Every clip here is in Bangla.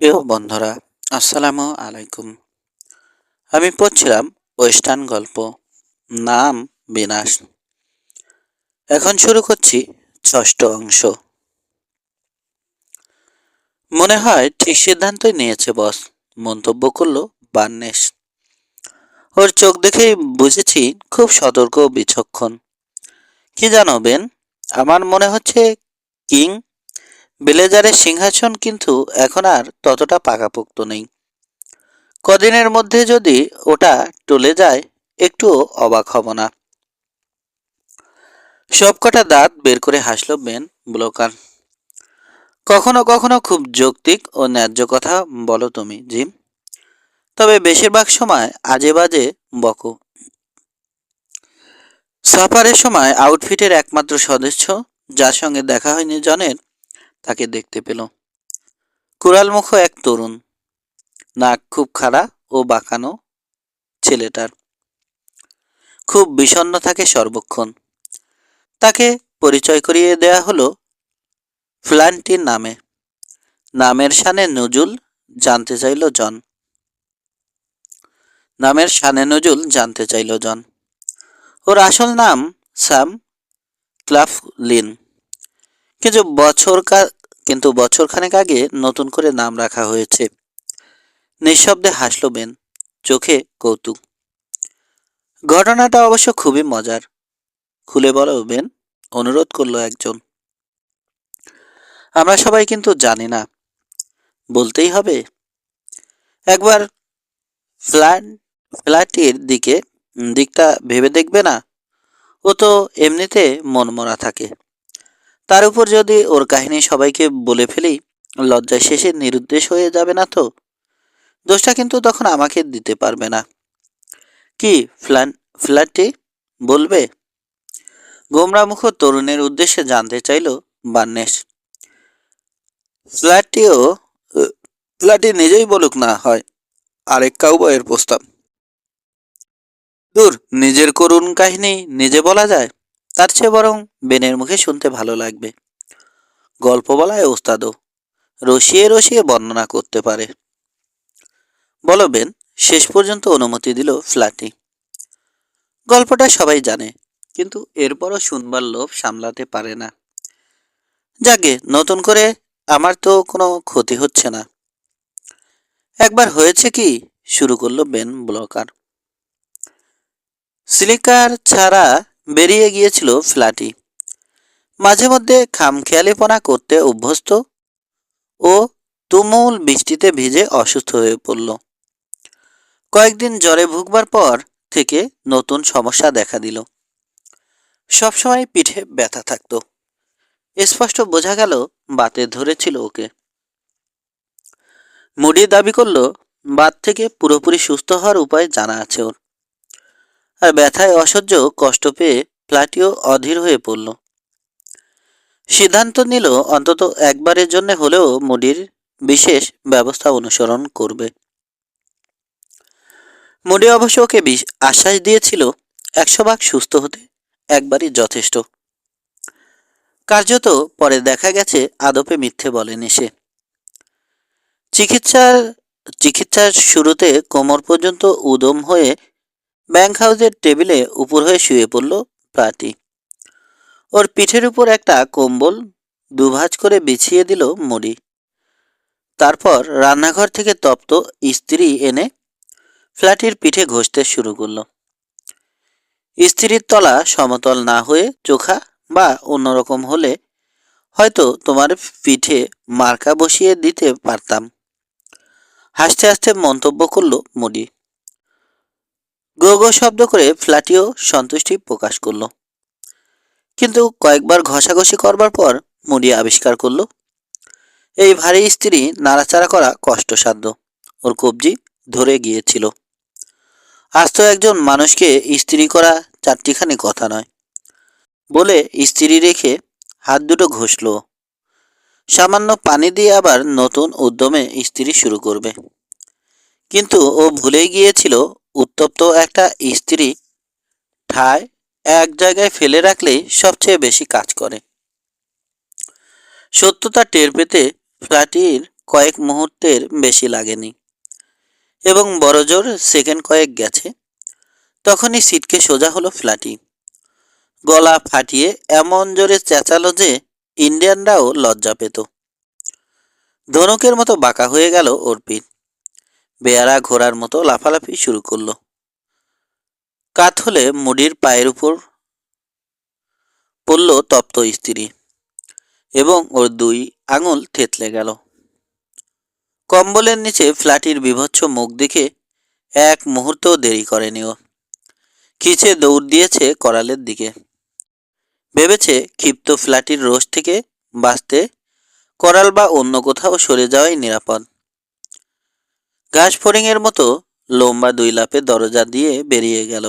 প্রিয় বন্ধুরা, আসসালামু আলাইকুম। আমি পড়ছিলাম ওয়েস্টার্ন গল্প, নাম বিনাশ। এখন শুরু করছি ষষ্ঠ অংশ। মনে হয় ঠিক সিদ্ধান্তই নিয়েছে বস, মন্তব্য করলো বার্নেস। ওর চোখ দেখেই বুঝেছি খুব সতর্ক ও বিচক্ষণ। কি জানো বেন, আমার মনে হচ্ছে কিং ব্লেজারের সিংহাসন কিন্তু এখন আর ততটা পাকাপোক্ত নেই। কদিনের মধ্যে যদি ওটা টলে যায়, একটুও অবাক হব না। সবকটা দাঁত বের করে হাসল বেন ব্লোকার। কখনো কখনো খুব যৌক্তিক ও ন্যায্য কথা বলো তুমি, জিম। তবে বেশিরভাগ সময় আজে বাজে বকো। সাফারের সময় আউটফিটের একমাত্র সদস্য যার সঙ্গে দেখা হয়নি জনের, তাকে দেখতে পেল। কুড়ালমুখ এক তরুণ, নাক খুব খাড়া ও বাঁকানো ছেলেটার। খুব বিষণ্ণ থাকে সর্বক্ষণ। তাকে পরিচয় করিয়ে দেয়া হলো ফ্ল্যান্টির নামে। নামের শানে নজুল জানতে চাইল জন। নামের শানে নজুল জানতে চাইল জন। ওর আসল নাম স্যাম ক্লাফলিন। কিছু বছর কিন্তু বছরখানেক আগে নতুন করে নাম রাখা হয়েছে। নিঃশব্দে হাসল বেন, চোখে কৌতুক। ঘটনাটা অবশ্য খুবই মজার। খুলে বলো বেন, অনুরোধ করলো একজন। আমরা সবাই কিন্তু জানি না, বলতেই হবে। একবার ফ্ল্যাট ফ্ল্যাটের দিকটা ভেবে দেখবে না? ও তো এমনিতে মনমরা থাকে। তার উপর যদি ওর কাহিনী সবাইকে বলে ফেলি, লজ্জায় শেষে নিরুদ্দেশ হয়ে যাবে না তো? দোষটা কিন্তু তখন আমাকে দিতে পারবে না। কি ফ্ল্যাটটি বলবে? গোমরামুখ তরুণের উদ্দেশ্যে জানতে চাইল বার্নেস। ফ্ল্যাটটিও ফ্ল্যাটটি নিজেই বলুক না হয়, আরেক কাউবয়ের প্রস্তাব। দূর, নিজের করুণ কাহিনী নিজে বলা যায়, তার চেয়ে বরং বেনের মুখে শুনতে ভালো লাগবে। গল্প বলায় ওস্তাদও রসিয়ে রসিয়ে বর্ণনা করতে পারে। বলো বেন, শেষ পর্যন্ত অনুমতি দিল ফ্ল্যাটি। গল্পটা সবাই জানে, কিন্তু এরপরও শুনবার লোভ সামলাতে পারে না। যাকে নতুন করে আমার তো কোনো ক্ষতি হচ্ছে না। একবার হয়েছে কি, শুরু করলো বেন ব্লকার। সিলিকার ছাড়া বেরিয়ে গিয়েছিল ফ্ল্যাটি। মাঝে মধ্যে খামখেয়ালিপনা করতে অভ্যস্ত। ও তুমুল বৃষ্টিতে ভিজে অসুস্থ হয়ে পড়ল। কয়েকদিন জ্বরে ভুগবার পর থেকে নতুন সমস্যা দেখা দিল। সবসময় পিঠে ব্যথা থাকত। স্পষ্ট বোঝা গেল বাতে ধরেছিল ওকে। মুডি দাবি করল বাত থেকে পুরোপুরি সুস্থ হওয়ার উপায় জানা আছে ওর। আর ব্যথায় অসহ্য কষ্ট পেয়ে ফ্ল্যাটিও অধীর হয়ে পড়ল। সিদ্ধান্ত নিল অন্তত একবারের জন্য হলেও মুডির বিশেষ ব্যবস্থা অনুসরণ করবে। মুডি অবশ্য ওকে আশ্বাস দিয়েছিল 100 ভাগ সুস্থ হতে একবারই যথেষ্ট। কার্যত পরে দেখা গেছে আদপে মিথ্যে বলেনি সে। চিকিৎসার চিকিৎসার শুরুতে কোমর পর্যন্ত উদম হয়ে ব্যাংক হাউসের টেবিলে উপর হয়ে শুয়ে পড়ল প্রাটি। ওর পিঠের উপর একটা কম্বল দুভাঁজ করে বিছিয়ে দিল মুড়ি। তারপর রান্নাঘর থেকে তপ্ত ইস্ত্রি এনে ফ্ল্যাটির পিঠে ঘষতে শুরু করলো। ইস্ত্রির তলা সমতল না হয়ে চোখা বা অন্যরকম হলে হয়তো তোমার পিঠে মার্কা বসিয়ে দিতে পারতাম। হাসতে হাসতে মন্তব্য করলো মুডি। গো গো শব্দ করে ফ্ল্যাটিও সন্তুষ্টি প্রকাশ করলো। কিন্তু কয়েকবার ঘষাঘষি করবার পর মুডি আবিষ্কার করলো এই ভারী ইস্ত্রি নাড়াচাড়া করা কষ্টসাধ্য। ওর কবজি ধরে গিয়েছিল। আজ তো একজন মানুষকে ইস্ত্রি করা চারটিখানি কথা নয় বলে ইস্ত্রি রেখে হাত দুটো ঘষল। সামান্য পানি দিয়ে আবার নতুন উদ্যমে ইস্ত্রি শুরু করবে। কিন্তু ও ভুলেই গিয়েছিল উত্তপ্ত একটা ইস্ত্রি ঠায় এক জায়গায় ফেলে রাখলেই সবচেয়ে বেশি কাজ করে। সত্যতা টের পেতে ফ্ল্যাটির কয়েক মুহূর্তের বেশি লাগেনি এবং বড়জোর সেকেন্ড কয়েক গেছে। তখনই সিটকে সোজা হলো ফ্ল্যাটি। গলা ফাটিয়ে এমন জোরে চেঁচালো যে ইন্ডিয়ানরাও লজ্জা পেত। ধনুকের মতো বাঁকা হয়ে গেল ওর পিঠ। বেয়ারা ঘোড়ার মতো লাফালাফি শুরু করলো। কাত হলে মুডির পায়ের উপর পড়ল তপ্ত স্ত্রী এবং ওর 2 আঙুল থেতলে গেল। কম্বলের নিচে ফ্ল্যাটির বিভৎস মুখ দেখে এক মুহূর্তও দেরি করেনি ও। খিচে দৌড় দিয়েছে করালের দিকে। ভেবেছে ক্ষিপ্ত ফ্ল্যাটির রোষ থেকে বাঁচতে করাল বা অন্য কোথাও সরে যাওয়াই নিরাপদ। ঘাস ফড়িংয়ের মতো লম্বা 2 লাফে দরজা দিয়ে বেরিয়ে গেল।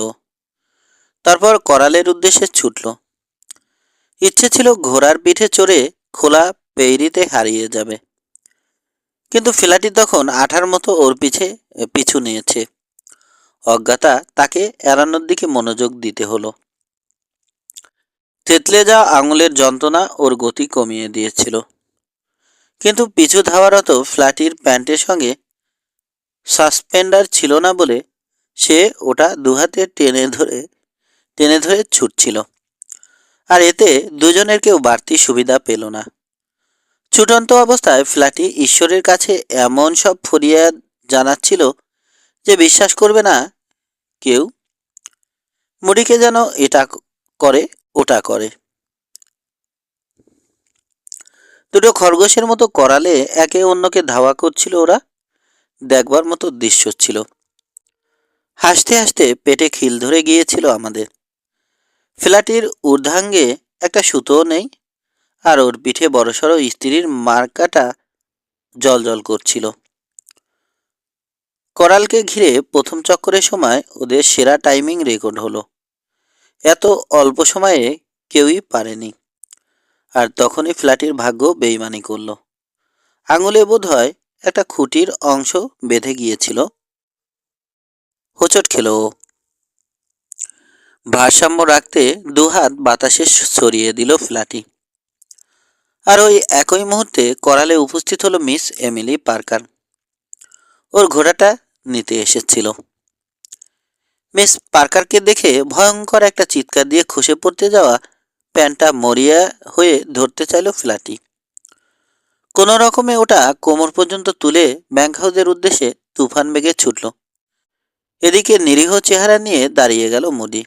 তারপর করালের উদ্দেশ্যে ছুটল। ইচ্ছে ছিল ঘোড়ার পিঠে চড়ে খোলা পেইরিতে হারিয়ে যাবে, কিন্তু ফ্ল্যাটি তখন আঠার মতো ওর পিছু নিয়েছে। অজ্ঞাতা তাকে এড়ানোর দিকে মনোযোগ দিতে হলো। থেতলে যাওয়া আঙুলের যন্ত্রণা ওর গতি কমিয়ে দিয়েছিল, কিন্তু পিছু ধাওয়ারত ফ্ল্যাটির প্যান্টের সঙ্গে সাসপেন্ডার ছিল না বলে সে ওটা 2 হাতে টেনে ধরে ছুটছিল। আর এতে দুজনের কেউ বাড়তি সুবিধা পেল না। ছুটন্ত অবস্থায় ফ্ল্যাটি ঈশ্বরের কাছে এমন সব ফরিয়াদ জানাচ্ছিল যে বিশ্বাস করবে না কেউ। মুডিকে যেন এটা করে ওটা করে। দুটো খরগোশের মতো করালে একে অন্যকে ধাওয়া করছিল ওরা। দেখবার মতো দৃশ্য ছিল। হাসতে হাসতে পেটে খিল ধরে গিয়েছিল আমাদের। ফ্ল্যাটির ঊর্ধ্বাঙ্গে একটা সুতোও নেই, আর ওর পিঠে বড়সড় স্ত্রীর মার্কাটা জল করছিল। করালকে ঘিরে প্রথম চক্করের সময় ওদের সেরা টাইমিং রেকর্ড হলো। এত অল্প সময়ে কেউই পারেনি। আর তখনই ফ্ল্যাটির ভাগ্য বেইমানি করল। আঙুলে বোধ হয় একটা খুঁটির অংশ বেঁধে গিয়েছিল। হোঁচট খেল ও। ভারসাম্য রাখতে 2 হাত বাতাসে ছড়িয়ে দিল ফ্ল্যাটি। আর ওই একই মুহূর্তে করালে উপস্থিত হলো মিস এমিলি পার্কার। ওর ঘোড়াটা নিতে এসেছিল। মিস পার্কারকে দেখে ভয়ঙ্কর একটা চিৎকার দিয়ে খসে পড়তে যাওয়া প্যান্টটা মরিয়া হয়ে ধরতে চাইল ফ্ল্যাটি। কোনো রকমে ওটা কোমর পর্যন্ত তুলে ব্যাংক হাউসের উদ্দেশ্যে তুফান বেগে ছুটল। এদিকে নিরীহ চেহারা নিয়ে দাঁড়িয়ে গেল মুডি।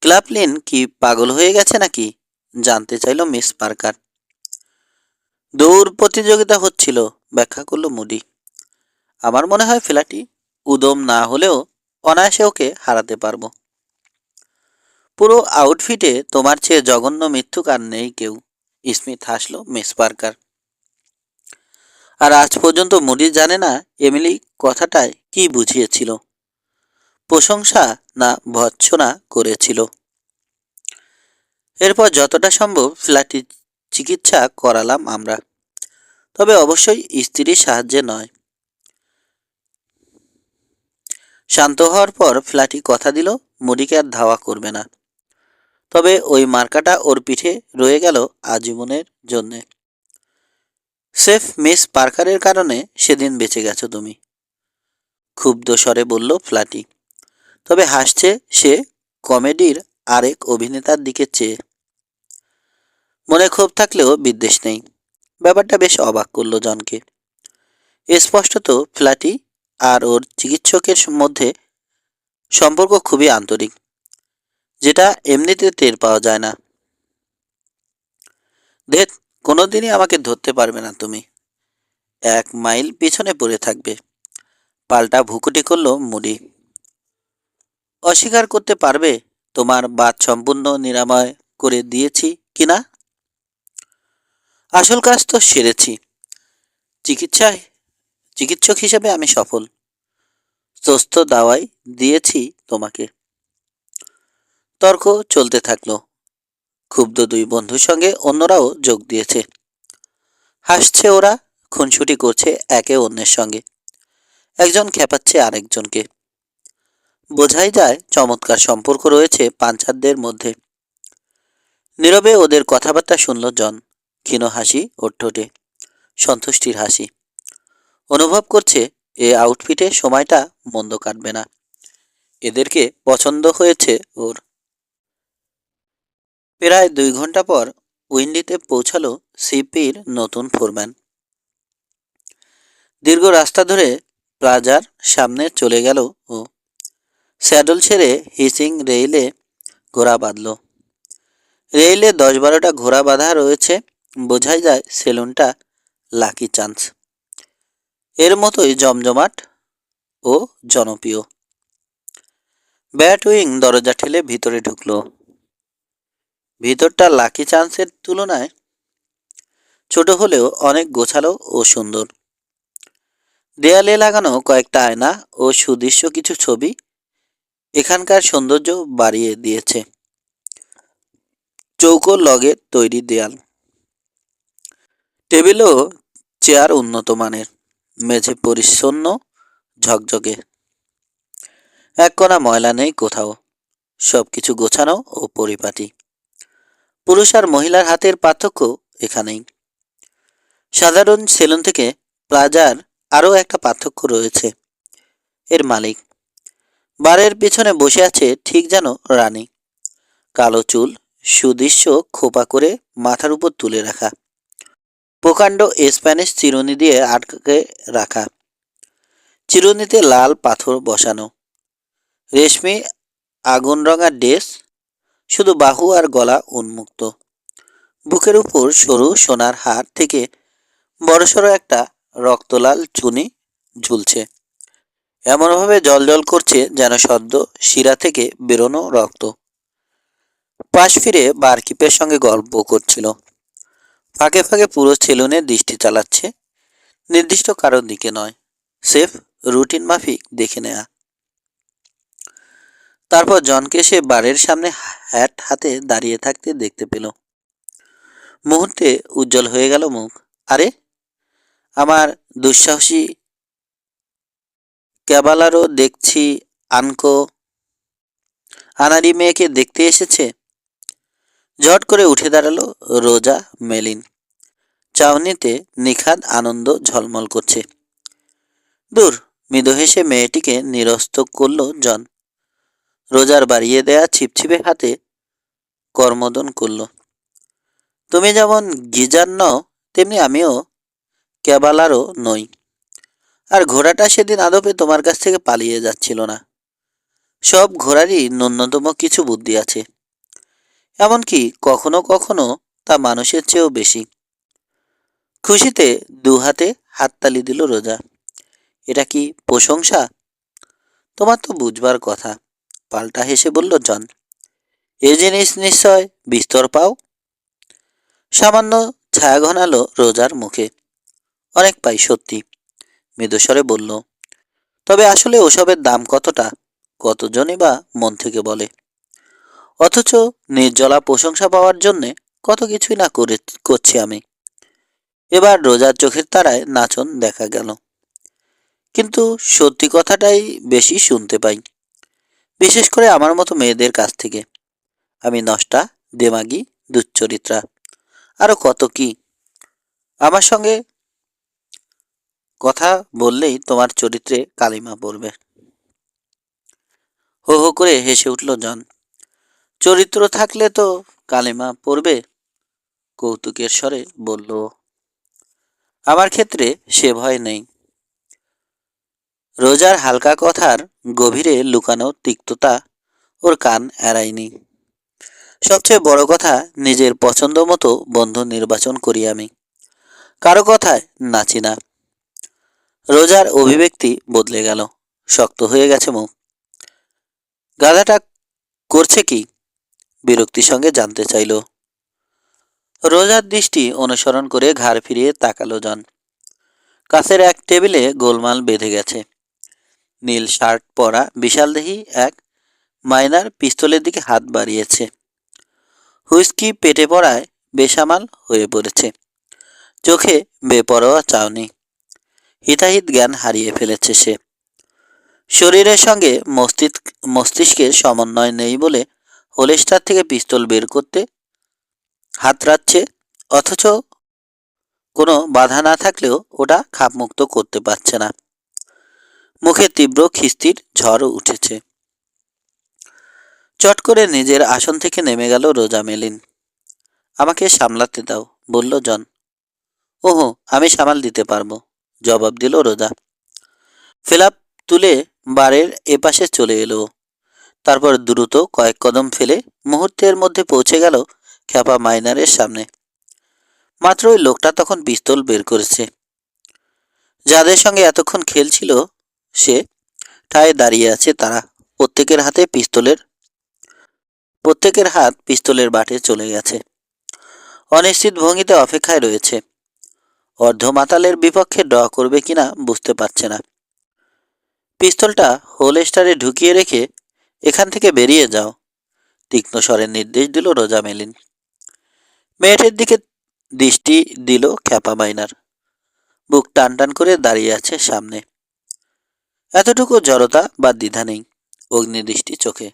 ক্লাফলিন কি পাগল হয়ে গেছে নাকি, জানতে চাইল মিস পার্কার। দৌড় প্রতিযোগিতা হচ্ছিল, ব্যাখ্যা করল মুডি। আমার মনে হয় ফ্ল্যাটি উদম না হলেও অনায়াসে ওকে হারাতে পারবো। পুরো আউটফিটে তোমার চেয়ে জঘন্য মিথ্যুক আর নেই কেউ, স্মিথ হাসল মিস পার্কার। আর আজ পর্যন্ত মুডি জানে না এমিলি কথাটায় কি বুঝিয়েছিল, প্রশংসা না ভৎসনা করেছিল। এরপর যতটা সম্ভব ফ্ল্যাটির চিকিৎসা করালাম আমরা, তবে অবশ্যই স্ত্রীর সাহায্যে নয়। শান্ত হওয়ার পর ফ্ল্যাটি কথা দিল মুডিকে আর ধাওয়া করবে না, তবে ওই মার্কাটা ওর পিঠে রয়ে গেল আজীবনের জন্যে। সেফ মিস পার্কারের কারণে সেদিন বেঁচে গেছো তুমি, ক্ষুব্ধ স্বরে বলল ফ্ল্যাটি। তবে হাসছে সে কমেডির আরেক অভিনেতার দিকে চেয়ে। মনে ক্ষোভ থাকলেও বিদ্বেষ নেই। ব্যাপারটা বেশ অবাক করলো জনকে। স্পষ্টত ফ্ল্যাটি আর ওর চিকিৎসকের মধ্যে সম্পর্ক খুবই আন্তরিক, যেটা এমনিতে টের পাওয়া যায় না। ধেৎ, কোনোদিনই আমাকে ধরতে পারবে না তুমি, 1 মাইল পিছনে পড়ে থাকবে, পাল্টা ভুকুটি করল মুডি। অস্বীকার করতে পারবে তোমার বাত সম্পূর্ণ নিরাময় করে দিয়েছি কিনা? আসল কাজ তো সেরেছি। চিকিৎসক হিসেবে আমি সফল। সুস্থ দাওয়াই দিয়েছি তোমাকে। তর্ক চলতে থাকলো। ক্ষুব্ধ 2 বন্ধুর সঙ্গে অন্যরাও যোগ দিয়েছে। হাসছে ওরা, খুনসুটি করছে একে অন্যের সঙ্গে। একজন খেপাচ্ছে আরেকজনকে। বোঝাই যায় চমৎকার সম্পর্ক রয়েছে পাঞ্চারদের মধ্যে। নীরবে ওদের কথাবার্তা শুনল জন, ক্ষীণ হাসি ওর ঠোঁটে। সন্তুষ্টির হাসি। অনুভব করছে এ আউটফিটে সময়টা মন্দ কাটবে না। এদেরকে পছন্দ হয়েছে ওর। প্রায় 2 ঘন্টা পর উইন্ডিতে পৌঁছালো সিপির নতুন ফোরম্যান। দীর্ঘ রাস্তা ধরে প্লাজার সামনে চলে গেল ও। স্যাডল ছেড়ে হিসিং রেইলে ঘোড়া বাঁধল। রেইলে 10-12টা ঘোড়া বাঁধা রয়েছে, বোঝাই যায় সেলুনটা লাকি চান্স। এর মতোই জমজমাট ও জনপ্রিয়। ব্যাট উইং দরজা ঠেলে ভিতরে ঢুকলো। ভিতরটা লাকি চান্সের তুলনায় ছোট হলেও অনেক গোছালো ও সুন্দর। দেয়ালে লাগানো কয়েকটা আয়না ও সুদৃশ্য কিছু ছবি এখানকার সৌন্দর্য বাড়িয়ে দিয়েছে। চৌকো লগে তৈরি দেয়াল, টেবিল ও চেয়ার উন্নত মানের, মেঝে পরিচ্ছন্ন ঝকঝকে। এক কোণা ময়লা নেই কোথাও, সবকিছু গোছানো ও পরিপাটি। পুরুষ আর মহিলার হাতের পার্থক্য এখানেই। সাধারণ সেলুন থেকে প্লাজার আরও একটা পার্থক্য রয়েছে, এর মালিক। বারের পিছনে বসে আছে ঠিক যেন রানী। কালো চুল সুদৃশ্য খোপা করে মাথার উপর তুলে রাখা, প্রকাণ্ড স্প্যানিশ চিরুনি দিয়ে আটকে রাখা। চিরুনিতে লাল পাথর বসানো, রেশমি আগুন রঙা ড্রেস, শুধু বাহু আর গলা উন্মুক্ত। বুকের উপর সরু সোনার হার থেকে বড়সড় একটা রক্তলাল চুনি ঝুলছে, এমনভাবে জলজল করছে যেন সদ্য শিরা থেকে বেরোনো রক্ত। পাশ ফিরে বারকিপের সঙ্গে গল্প করছিল, ফাঁকে ফাঁকে পুরো সেলুনে দৃষ্টি চালাচ্ছে, নির্দিষ্ট কারোর দিকে নয়, সেফ রুটিন মাফিক দেখে নেয়া। তারপর জনকে সে বারের সামনে হ্যাট হাতে দাঁড়িয়ে থাকতে দেখতে পেল। মুহূর্তে উজ্জ্বল হয়ে গেল মুখ। আরে, আমার দুঃসাহসী ক্যাবালারও দেখছি আনকো আনারি মেয়েকে দেখতে এসেছে। ঝট করে উঠে দাঁড়ালো রোজা মেলিন। চাউনিতে নিখাদ আনন্দ ঝলমল করছে। দূর, মৃদু হেসে মেয়েটিকে নিরস্ত করল জন। রোজার বাড়িয়ে দেয়া ছিপছিপে হাতে কর্মদন করল। তুমি যেমন গিজার নও, তেমনি আমিও ক্যাবালারও নই। আর ঘোড়াটা সেদিন আদপে তোমার কাছ থেকে পালিয়ে যাচ্ছিল না। সব ঘোড়ারই ন্যূনতম কিছু বুদ্ধি আছে, এমনকি কখনো কখনো তা মানুষের চেয়েও বেশি। খুশিতে দুহাতে হাততালি দিল রোজা। এটা কি প্রশংসা? তোমার তো বুঝবার কথা, পাল্টা হেসে বলল জন। এ জিনিস নিশ্চয় বিস্তর পাও। সামান্য ছায়া ঘনালো রোজার মুখে। অনেক পাই সত্যি, মৃদুস্বরে বলল। তবে আসলে ওসবের দাম কতটা, কতজনই বা মন থেকে বলে। অথচ নির্জলা প্রশংসা পাওয়ার জন্যে কত কিছুই না করছি আমি। এবার রোজার চোখের তারায় নাচন দেখা গেল। কিন্তু সত্যি কথাটাই বেশি শুনতে পাই, বিশেষ করে আমার মতো মেয়েদের কাছ থেকে। আমি নষ্টা, দেমাগী, দুশ্চরিত্রা, আরো কত কি। আমার সঙ্গে কথা বললেই তোমার চরিত্রে কালিমা পড়বে। হো হো করে হেসে উঠল জন। চরিত্র থাকলে তো কালিমা পড়বে, কৌতুকের স্বরে বলল। আমার ক্ষেত্রে সে ভয় নেই। রোজার হালকা কথার গভীরে লুকানো তিক্ততা ওর কান এড়ায়নি। সবচেয়ে বড় কথা, নিজের পছন্দ মতো বন্ধু নির্বাচন করি আমি, কারো কথায় নাচি না। রোজার অভিব্যক্তি বদলে গেল, শক্ত হয়ে গেছে মুখ। গাধাটা করছে কি? বিরক্তির সঙ্গে জানতে চাইল। রোজার দৃষ্টি অনুসরণ করে ঘাড় ফিরিয়ে তাকালো জন। কাছের এক টেবিলে গোলমাল বেঁধে গেছে। নীল শার্ট পরা বিশালদেহী এক মাইনার পিস্তলের দিকে হাত বাড়িয়েছে। হুইস্কি পেটে পড়ায় বেসামাল হয়ে পড়েছে। চোখে বেপরোয়া চাউনি। হিতাহিত জ্ঞান হারিয়ে ফেলেছে সে। শরীরের সঙ্গে মস্তিষ্কের সমন্বয় নেই বলে হোলেস্টার থেকে পিস্তল বের করতে হাতড়াচ্ছে, অথচ কোনো বাধা না থাকলেও ওটা খাপমুক্ত করতে পারছে না। মুখে তীব্র খিস্তির ঝড় উঠেছে। চট করে নিজের আসন থেকে নেমে গেল রোজা মেলিন। আমাকে সামলাতে দাও, বলল জন। ওহো, আমি সামাল দিতে পারবো, জবাব দিল রোজা। ফেলাপ তুলে বারের এপাশে চলে এলো। তারপর দ্রুত কয়েক কদম ফেলে মুহূর্তের মধ্যে পৌঁছে গেল খ্যাপা মাইনারের সামনে। মাত্র ওই লোকটা তখন পিস্তল বের করেছে। যাদের সঙ্গে এতক্ষণ খেলছিল সে ঠায় দাঁড়িয়ে আছে তারা। প্রত্যেকের হাত পিস্তলের বাটে চলে গেছে। অনিশ্চিত ভঙ্গিতে অপেক্ষায় রয়েছে। অর্ধমাতালের বিপক্ষে ড্র করবে কিনা বুঝতে পারছে না। পিস্তলটা হোলস্টারে ঢুকিয়ে রেখে এখান থেকে বেরিয়ে যাও, তীক্ষ্ণ স্বরের নির্দেশ দিল রোজা মেলিন। মেয়েটির দিকে দৃষ্টি দিল খ্যাপা মাইনার। বুক টান টান করে দাঁড়িয়ে আছে সামনে। এতটুকু জড়তা বা দ্বিধা নেই অগ্নিদৃষ্টি চোখে।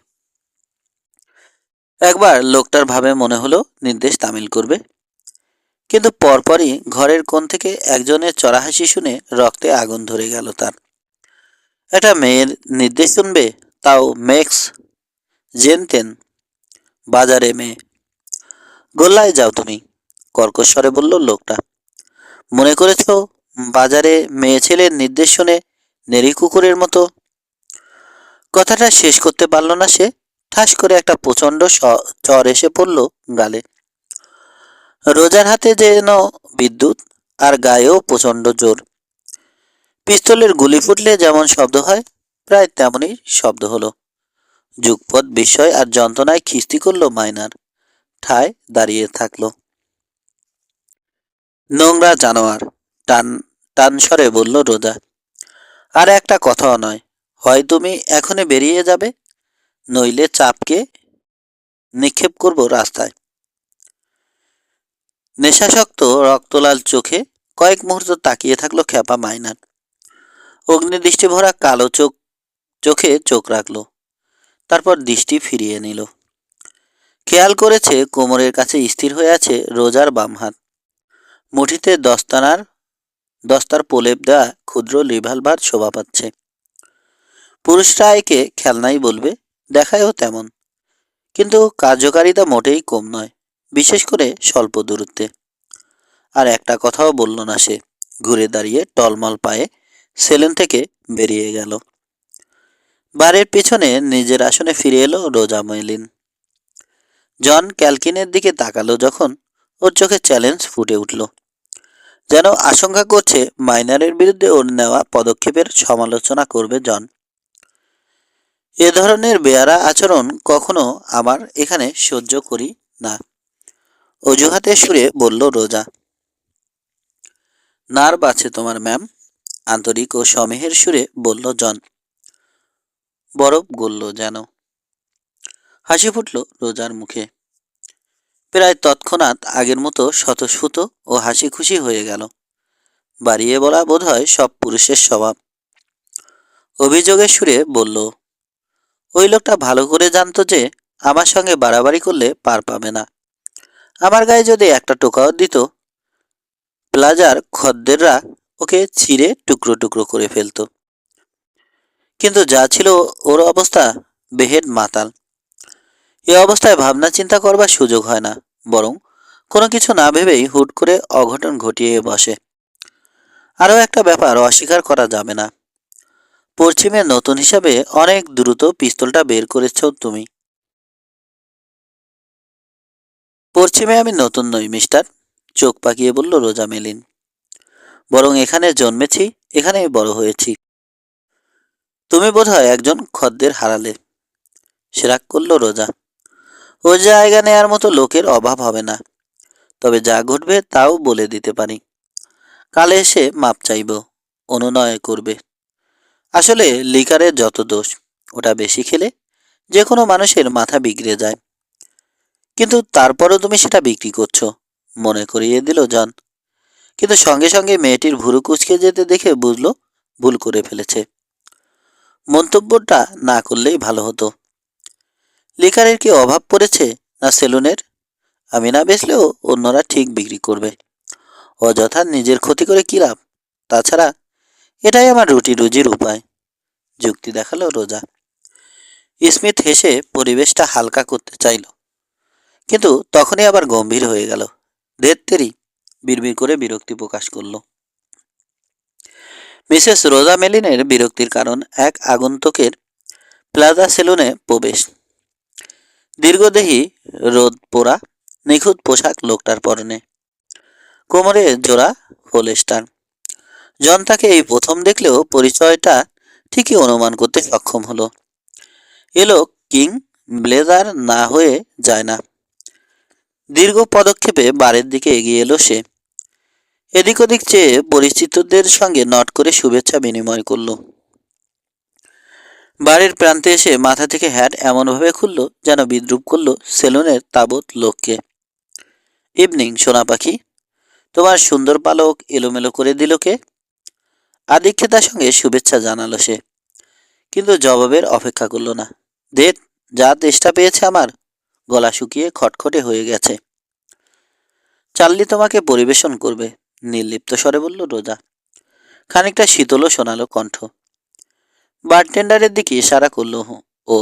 একবার লোকটার ভাবে মনে হলো নির্দেশ তামিল করবে, কিন্তু পরপরই ঘরের কোণ থেকে একজনের চড়াহাসি শুনে রক্তে আগুন ধরে গেল তার। একটা মেয়ের নির্দেশ শুনবে, তাও মেক্স জেনতেন বাজারে মেয়ে। গোল্লায় যাও তুমি, কর্কশ স্বরে বলল লোকটা। মনে করেছ বাজারে মেয়ে ছেলের নির্দেশ শুনে নেড়ি কুকুরের মতো? কথাটা শেষ করতে পারল না সে। ঠাস করে একটা প্রচণ্ড চর এসে পড়ল গালে। রোজার হাতে যেন বিদ্যুৎ, আর গায়েও প্রচণ্ড জোর। পিস্তলের গুলি ফুটলে যেমন শব্দ হয়, প্রায় তেমনই শব্দ হলো। যুগপৎ বিস্ময় আর যন্ত্রণায় খিস্তি করল মাইনার। ঠায় দাঁড়িয়ে থাকলো। নোংরা জানোয়ার, টান টান স্বরে বলল রোজা। আর একটা কথাও নয়, হয় তুমি এখনই বেরিয়ে যাবে, নইলে চাপকে নিক্ষেপ করব রাস্তায়। নেশাসক্ত রক্তলাল চোখে কয়েক মুহূর্ত তাকিয়ে থাকলো খ্যাপা মাইনার। অগ্নিদৃষ্টি ভরা কালো চোখে চোখ রাখলো। তারপর দৃষ্টি ফিরিয়ে নিল। খেয়াল করেছে কোমরের কাছে স্থির হয়ে আছে রোজার বাম হাত। মুঠিতে দস্তার প্রলেপ দেওয়া ক্ষুদ্র রিভলভার শোভা পাচ্ছে। পুরুষরা একে খেলনাই বলবে, দেখায়ও তেমন, কিন্তু কার্যকারিতা মোটেই কম নয়, বিশেষ করে স্বল্প দূরত্বে। আর একটা কথাও বলল না সে। ঘুরে দাঁড়িয়ে টলমল পায়ে সেলুন থেকে বেরিয়ে গেল। বারের পিছনে নিজের আসনে ফিরে এলো রোজা মেলিন। জন ক্যালকিনের দিকে তাকালো যখন, ওর চোখে চ্যালেঞ্জ ফুটে উঠল। যেন আশঙ্কা করছে মাইনারের বিরুদ্ধে ওর নেওয়া পদক্ষেপের সমালোচনা করবে জন। এ ধরনের বেয়ারা আচরণ কখনো আমার এখানে সহ্য করি না, অজুহাতের সুরে বলল রোজা। নার্ভ আছে তোমার ম্যাম, আন্তরিক ও সমীহের সুরে বলল জন। বরফ গলল যেন। হাসি ফুটল রোজার মুখে। প্রায় তৎক্ষণাৎ আগের মতো স্বতঃস্ফূর্ত ও হাসি খুশি হয়ে গেল। বাড়িয়ে বলা বোধ হয় সব পুরুষের স্বভাব। অভিযোগের সুরে বলল, ওই লোকটা ভালো করে জানতো যে আমার সঙ্গে বাড়াবাড়ি করলে পার পাবে না। আমার গায়ে যদি একটা টোকাও দিত, প্লাজার খদ্দেররা ওকে ছিঁড়ে টুকরো টুকরো করে ফেলত। কিন্তু যা ছিল ওর অবস্থা, বেহেড মাতাল। এ অবস্থায় ভাবনা চিন্তা করবার সুযোগ হয় না, বরং কোনো কিছু না ভেবেই হুট করে অঘটন ঘটিয়ে বসে। আরও একটা ব্যাপার অস্বীকার করা যাবে না, পশ্চিমের নতুন হিসাবে অনেক দ্রুত পিস্তলটা বের করেছ তুমি। পশ্চিমে আমি নতুন নই মিস্টার, চোখ পাকিয়ে বলল রোজা মেলিন। বরং এখানে জন্মেছি, এখানেই বড় হয়েছি। তুমি বোধহয় একজন খদ্দের হারালে, সে রাগ করল রোজা। ও জায়গা নেয়ার মতো লোকের অভাব হবে না, তবে যা ঘটবে তাও বলে দিতে পারি। কালে এসে মাপ চাইব, অনুনয় করবে। আসলে লিকারের যত দোষ, ওটা বেশি খেলে যে কোনো মানুষের মাথা বিগড়ে যায়। কিন্তু তারপরও তুমি সেটা বিক্রি করছো, মনে করিয়ে দিল জন। কিন্তু সঙ্গে সঙ্গে মেয়েটির ভুরু কুঁচকে যেতে দেখে বুঝলো ভুল করে ফেলেছে। মন্তব্যটা না করলেই ভালো হতো। লিকারের কি অভাব পড়েছে না সেলুনের? আমি না বেচলেও অন্যরা ঠিক বিক্রি করবে। অযথা নিজের ক্ষতি করে কি লাভ? তাছাড়া এটাই আমার রুটি রুজির উপায়, যুক্তি দেখালো রোজা। স্মিথ হেসে পরিবেশটা হালকা করতে চাইল, কিন্তু তখনই আবার গম্ভীর হয়ে গেল। ধেত্তেরি, বিড়বিড় করে বিরক্তি প্রকাশ করল। মিসেস রোজা মেলিনের বিরক্তির কারণ এক আগন্তুকের প্লাজা সেলুনে প্রবেশ। দীর্ঘদেহী, রোদ পোড়া, নিখুঁত পোশাক লোকটার পরনে, কোমরে জোড়া হোলস্টার। জন তাকে এই প্রথম দেখলেও পরিচয়টা ঠিকই অনুমান করতে সক্ষম হলো। এ লোক কিং ব্লেজার না হয়ে যায় না। দীর্ঘ পদক্ষেপে বারের দিকে এগিয়ে এলো সে। এদিক ওদিক চেয়ে পরিচিতদের সঙ্গে নট করে শুভেচ্ছা বিনিময় করল। বাড়ির প্রান্তে এসে মাথা থেকে হ্যাট এমনভাবে খুলল যেন বিদ্রুপ করল সেলুনের তাবৎ লোককে। ইভনিং সোনা পাখি, তোমার সুন্দর পালক এলোমেলো করে দিল কে? আদিক্ষেতার সঙ্গে শুভেচ্ছা জানালো সে, কিন্তু জবাবের অপেক্ষা করল না। ধেত, যা তেষ্টা পেয়েছে আমার, গলা শুকিয়ে খটখটে হয়ে গেছে। চার্লি তোমাকে পরিবেশন করবে, নির্লিপ্ত স্বরে বলল রোজা। খানিকটা শীতলও শোনালো কণ্ঠ। বারটেন্ডারের দিকে ইশারা করল ও।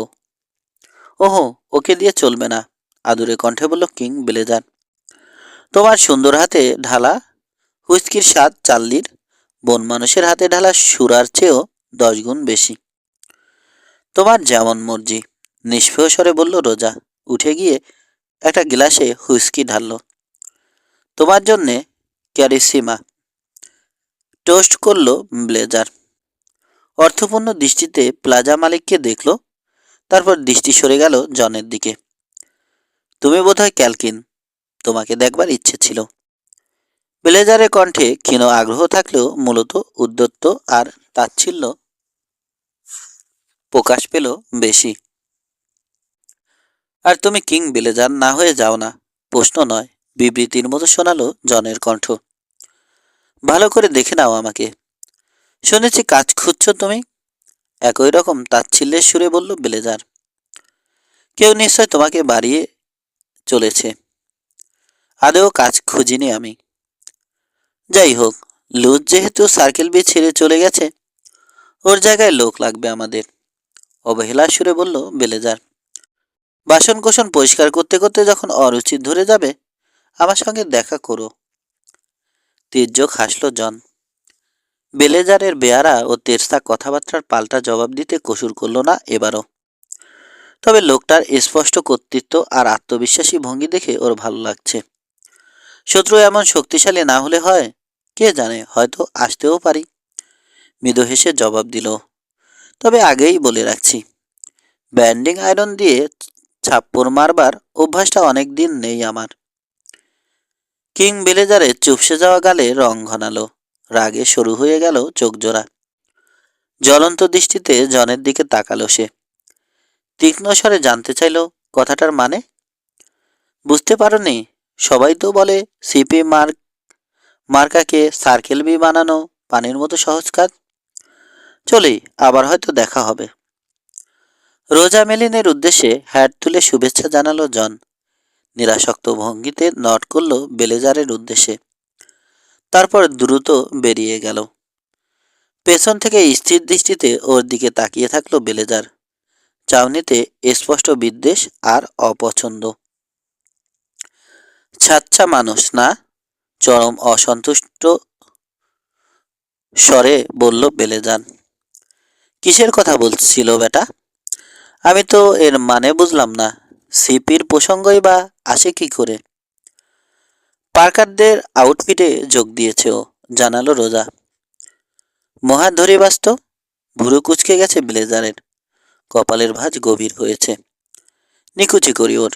ওহো, ওকে দিয়ে চলবে না, আদুরে কণ্ঠে বলল কিং ব্লেজার। তোমার সুন্দর হাতে ঢালা হুইস্কির স্বাদ চার্লির বন মানুষের হাতে ঢালা সুরার চেয়েও 10 গুণ বেশি। তোমার যেমন মর্জি, নিষ্ফেয় স্বরে বলল রোজা, উঠে গিয়ে একটা গ্লাসে হুইস্কি ঢালল। তোমার জন্যে ক্যারিসিমা, টোস্ট করল ব্লেজার। অর্থপূর্ণ দৃষ্টিতে প্লাজা মালিককে দেখল, তারপর দৃষ্টি সরে গেল জনের দিকে। তুমি বোধহয় ক্যালকিন, তোমাকে দেখবার ইচ্ছে ছিল। ব্লেজারের কণ্ঠে ক্ষীণ আগ্রহ থাকলেও মূলত উদ্যত্ত আর তাচ্ছিল্য প্রকাশ পেল বেশি। আর তুমি কিং ব্লেজার না হয়ে যাও না? প্রশ্ন নয়, বিবৃতির মতো শোনালো জনের কণ্ঠ। ভালো করে দেখে নাও আমাকে। শুনেছি কাজ খুঁজছো তুমি? একই রকম তাচ্ছিল্যের সুরে বলল ব্লেজার। কেউ নিশ্চয় তোমাকে বাড়িয়ে চলেছে। আদেও কাজ খুঁজিনি আমি। যাই হোক, লুজ যেহেতু সার্কেল বি ছেড়ে চলে গেছে, ওর জায়গায় লোক লাগবে আমাদের, অবহেলার সুরে বলল ব্লেজার। বাসন কোসন পরিষ্কার করতে করতে যখন অরুচি ধরে যাবে, আমার সঙ্গে দেখা করো। তির্যক হাসল জন। ব্লেজারের বেয়ারা ও তেরসা কথাবার্তার পাল্টা জবাব দিতে কসুর করল না এবারও। তবে লোকটার স্পষ্ট কর্তৃত্ব আর আত্মবিশ্বাসী ভঙ্গি দেখে ওর ভালো লাগছে। শত্রু এমন শক্তিশালী না হলে হয়, কে জানে, হয়তো আসতেও পারি। মৃদু হেসে জবাব দিল, তবে আগেই বলে রাখছি, ব্যান্ডিং আয়রন দিয়ে ছাপ্পড় মারবার অভ্যাসটা অনেক দিন নেই আমার। কিং ব্লেজারের চুপসে যাওয়া গালে রং ঘনালো, রাগে শুরু হয়ে গেল চোখজোড়া। জ্বলন্ত দৃষ্টিতে জনের দিকে তাকালো সে। তীক্ষ্ণ স্বরে জানতে চাইল কথাটার মানে। বুঝতে পারোনি? সবাই তো বলে সিপি মার্কাকে সার্কেল বি বানানো পানির মতো সহজ কাজ। চলি, আবার হয়তো দেখা হবে। রোজা মেলিনের উদ্দেশ্যে হ্যাট তুলে শুভেচ্ছা জানালো জন। নিরাসক্ত ভঙ্গিতে নট করল ব্লেজারের উদ্দেশ্যে, তারপর দ্রুত বেরিয়ে গেল। পেছন থেকে স্থির দৃষ্টিতে ওর দিকে তাকিয়ে থাকলো ব্লেজার, চাউনিতে স্পষ্ট বিদ্বেষ আর অপছন্দ। ছাচ্ছা মানুষ না? চরম অসন্তুষ্ট স্বরে বলল ব্লেজার। কিসের কথা বলছিল বেটা? আমি তো এর মানে বুঝলাম না। সিপির প্রসঙ্গই বা আসে কি করে? পার্কারদের আউটফিটে যোগ দিয়েছে ও, জানালো রোজা। মহা ধরিবাস্ত। ভুরু কুচকে গেছে ব্লেজারের, কপালের ভাঁজ গভীর হয়েছে। নিকুচি করি ওর।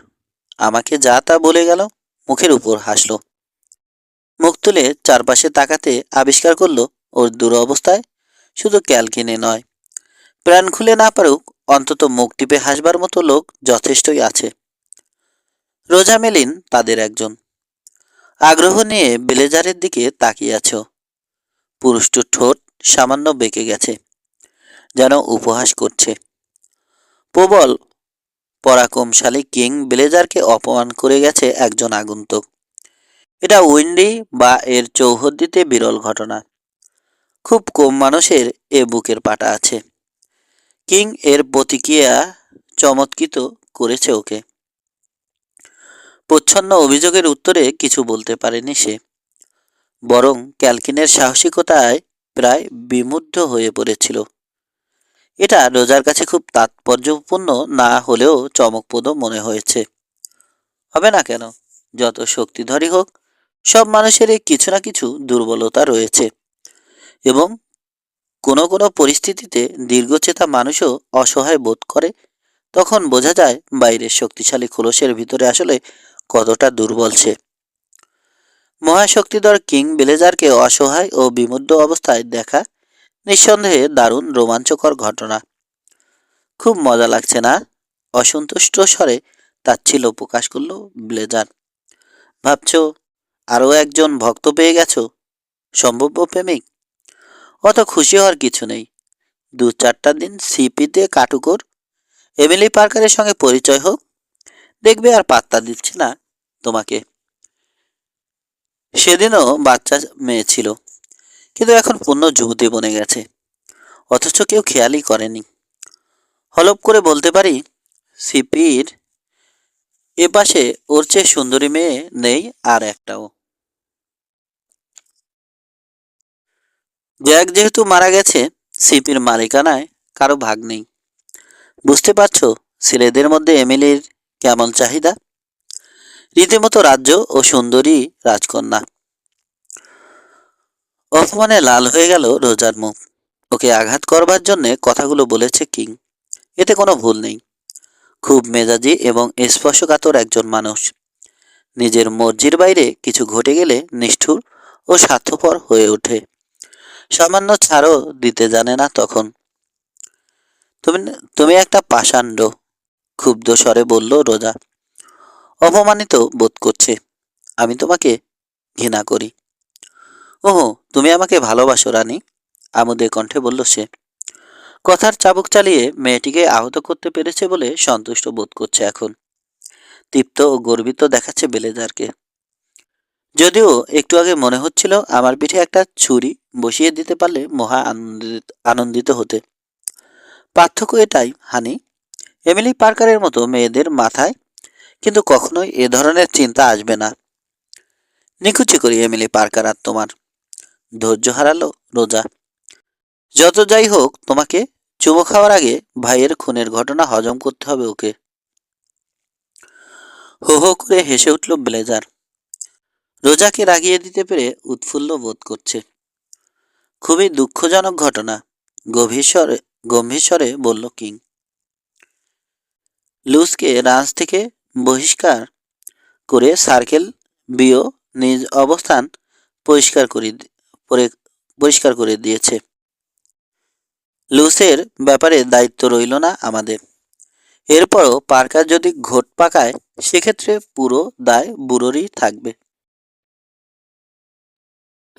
আমাকে যা তা বলে গেল, মুখের উপর হাসল। মুখ তুলে চারপাশে তাকাতে আবিষ্কার করলো ওর দুরবস্থায় শুধু ক্যালকিনে নয়, প্রাণ খুলে না পারুক অন্তত মুখ টিপে হাসবার মতো লোক যথেষ্টই আছে। রোজা মেলিন তাদের একজন। আগ্রহ নিয়ে ব্লেজারের দিকে তাকিয়ে আছে। পুরুষটির ঠোঁট সামান্য বেঁকে গেছে, যেন উপহাস করছে। প্রবল পরাক্রমশালী কিং ব্লেজারকে অপমান করে গেছে একজন আগন্তুক। এটা উইন্ডি বা এর চৌহদ্দিতে বিরল ঘটনা। খুব কম মানুষের এ বুকের পাটা আছে। কিং এর প্রতিক্রিয়া চমৎকৃত করেছে ওকে। প্রচ্ছন্ন অভিযোগের উত্তরে কিছু বলতে পারেনি সে, বরং ক্যালকিনের সাহসিকতায় প্রায় বিমুগ্ধ হয়ে পড়েছিল। এটা রোজার কাছে খুব তাৎপর্যপূর্ণ না হলেও চমকপ্রদ মনে হয়েছে। হবে না কেন? যত শক্তিধরই হোক, সব মানুষেরই কিছু না কিছু দুর্বলতা রয়েছে, এবং কোনো কোনো পরিস্থিতিতে দীর্ঘচেতা মানুষও অসহায় বোধ করে। তখন বোঝা যায় বাইরের শক্তিশালী খোলসের ভিতরে আসলে কতটা দুর্বল সে। মহাশক্তিধর কিং বেলেজারকে অসহায় ও বিমুগ্ধ অবস্থায় দেখা নিঃসন্দেহে দারুণ রোমাঞ্চকর ঘটনা। খুব মজা লাগছে না? অসন্তুষ্ট স্বরে তাচ্ছিল্য প্রকাশ করল ব্লেজার। ভাবছ আরও একজন ভক্ত পেয়ে গেছো, সম্ভাব্য প্রেমিক? অত খুশি হওয়ার কিছু নেই। 2-4টা দিন সিপিতে কাটুকর, এমিলি পার্কারের সঙ্গে পরিচয় হোক, দেখবে আর পাত্তা দিচ্ছে না তোমাকে। সেদিনও বাচ্চা মেয়ে ছিল, কিন্তু এখন পূর্ণ যুবতী বনে গেছে, অথচ কেউ খেয়ালই করেনি। হলপ করে বলতে পারি সিপির এপাশে ওর চেয়ে সুন্দরী মেয়ে নেই আর একটাও। জ্যাক যেহেতু মারা গেছে, সিপির মালিকানায় কারো ভাগ নেই। বুঝতে পারছো ছেলেদের মধ্যে এমিলির কেমন চাহিদা? রীতিমতো রাজ্য ও সুন্দরী রাজকন্যা। অপমানে লাল হয়ে গেল রোজার মুখ। ওকে আঘাত করবার জন্যে কথাগুলো বলেছে কিং, এতে কোনো ভুল নেই। খুব মেজাজি এবং স্পর্শকাতর একজন মানুষ। নিজের মর্জির বাইরে কিছু ঘটে গেলে নিষ্ঠুর ও স্বার্থপর হয়ে ওঠে। সামান্য ছাড়ও দিতে জানে না তখন। তুমি তুমি একটা পাষাণ্ড, ক্ষুব্ধ স্বরে বলল রোজা। অপমানিত বোধ করছে। আমি তোমাকে ঘৃণা করি। ওহো, তুমি আমাকে ভালোবাসো রানী, আমোদে কণ্ঠে বলল সে। কথার চাবুক চালিয়ে মেয়েটিকে আহত করতে পেরেছে বলে সন্তুষ্ট বোধ করছে এখন। তৃপ্ত ও গর্বিত দেখাচ্ছে বেলেজারকে। যদিও একটু আগে মনে হচ্ছিল আমার পিঠে একটা ছুরি বসিয়ে দিতে পারলে মহা আনন্দিত হতে। পার্থক্য এটাই হানি, এমিলি পার্কারের মতো মেয়েদের মাথায় কিন্তু কখনোই এ ধরনের চিন্তা আসবে না। নিকুচি করি এমিলি পার্কার আর তোমার। ধৈর্য হারালো রোজা। যত যাই হোক, তোমাকে চুমো খাওয়ার আগে ভাইয়ের খুনের ঘটনা হজম করতে হবে ওকে। হো হো করে হেসে উঠল ব্লেজার। রোজাকে রাগিয়ে দিতে পেরে উৎফুল্ল বোধ করছে। খুবই দুঃখজনক ঘটনা, গম্ভীর স্বরে বলল কিং। লুসকে রাজ থেকে বহিষ্কার করে সার্কেল বিও নিজ অবস্থান পরিষ্কার করে পরিষ্কার করে দিয়েছে। লুসের ব্যাপারে দায়িত্ব রইল না আমাদের। এরপরও পার্কার যদি ঘোট পাকায়, সেক্ষেত্রে পুরো দায় বুড়োরই থাকবে।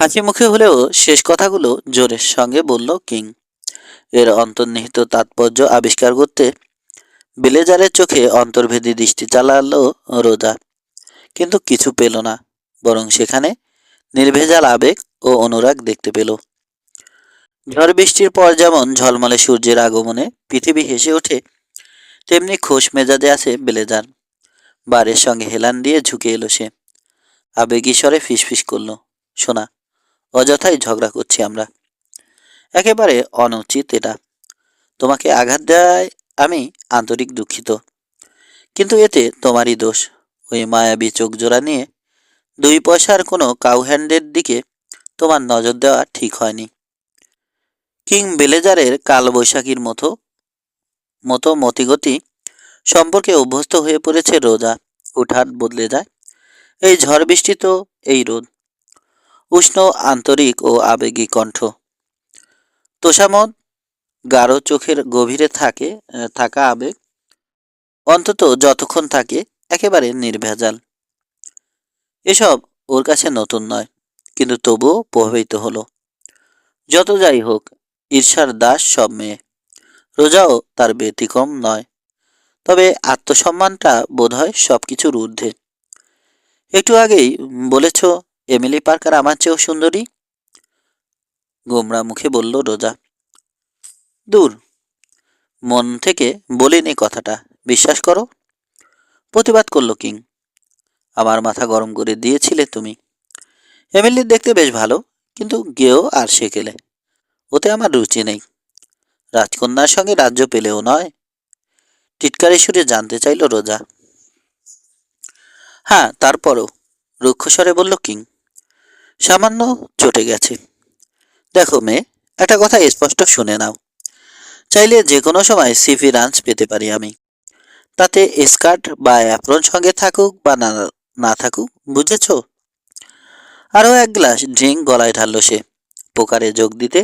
হাসি মুখে হলেও শেষ কথাগুলো জোরের সঙ্গে বলল কিং। এর অন্তর্নিহিত তাৎপর্য আবিষ্কার করতে ব্লেজারের চোখে অন্তর্ভেদী দৃষ্টি চালালো রোজা, কিন্তু কিছু পেল না, বরং সেখানে নির্ভেজাল আবেগ ও অনুরাগ দেখতে পেল। ঝড় বৃষ্টির পর যেমন ঝলমলে সূর্যের আগমনে পৃথিবী হেসে ওঠে, তেমনি খোশ মেজাজে আছে ব্লেজার। বারের সঙ্গে হেলান দিয়ে ঝুঁকে এলো সে। আবেগী স্বরে ফিসফিস করল, শোনা, অযথাই ঝগড়া করছি আমরা। একেবারে অনুচিত এটা। তোমাকে আঘাত দেওয়ায় আমি আন্তরিক দুঃখিত, কিন্তু এতে তোমারই দোষ। ওই মায়াবী চোখ জোড়া নিয়ে 2 পয়সার কোনো কাউহ্যান্ডের দিকে তোমার নজর দেওয়া ঠিক হয়নি। কিং বেলেজারের কালবৈশাখীর মতো মতো মতিগতি সম্পর্কে অভ্যস্ত হয়ে পড়েছে রোজা। হুটহাট বদলে যায়। এই ঝড় বৃষ্টি তো এই রোদ। উষ্ণ, আন্তরিক ও আবেগী কণ্ঠ। তোষামোদ, গাঢ় চোখের গভীরে থাকা আবেগ, অন্তত যতক্ষণ থাকে একেবারে নির্ভেজাল। এসব ওর কাছে নতুন নয়, কিন্তু তবুও প্রভাবিত হলো। যত যাই হোক, ঈর্ষার দাস সব মেয়ে। রোজাও তার ব্যতিক্রম নয়। তবে আত্মসম্মানটা বোধহয় সবকিছুর ঊর্ধ্বে। একটু আগেই বলেছ এমিলি পার্কার আমার চেয়েও সুন্দরী। গোমরা মুখে বলল রোজা। দূর, মন থেকে বলিনি কথাটা, বিশ্বাস করো। প্রতিবাদ করল কিং। আমার মাথা গরম করে দিয়েছিলে তুমি। এমিলি দেখতে বেশ ভালো, কিন্তু গেও আর সেকেলে, ওতে আমার রুচি নেই। রাজকন্যার সঙ্গে রাজ্য পেলেও নয়। টিটকারি সুরে জানতে চাইল রোজা। হ্যাঁ, তারপরও, রুক্ষস্বরে বলল কিং। সামান্য চটে গেছে। দেখো মেয়ে, একটা কথা স্পষ্ট শুনে নাও। চাইলে যে কোনো সময় সিভি রাঞ্চ পেতে পারি আমি। তাতে স্কার্ট বা অ্যাপ্রন সঙ্গে থাকুক বা না না থাকুক, বুঝেছ? আরও এক গ্লাস ড্রিঙ্ক গলায় ঢালল সে। পোকারে যোগ দিতে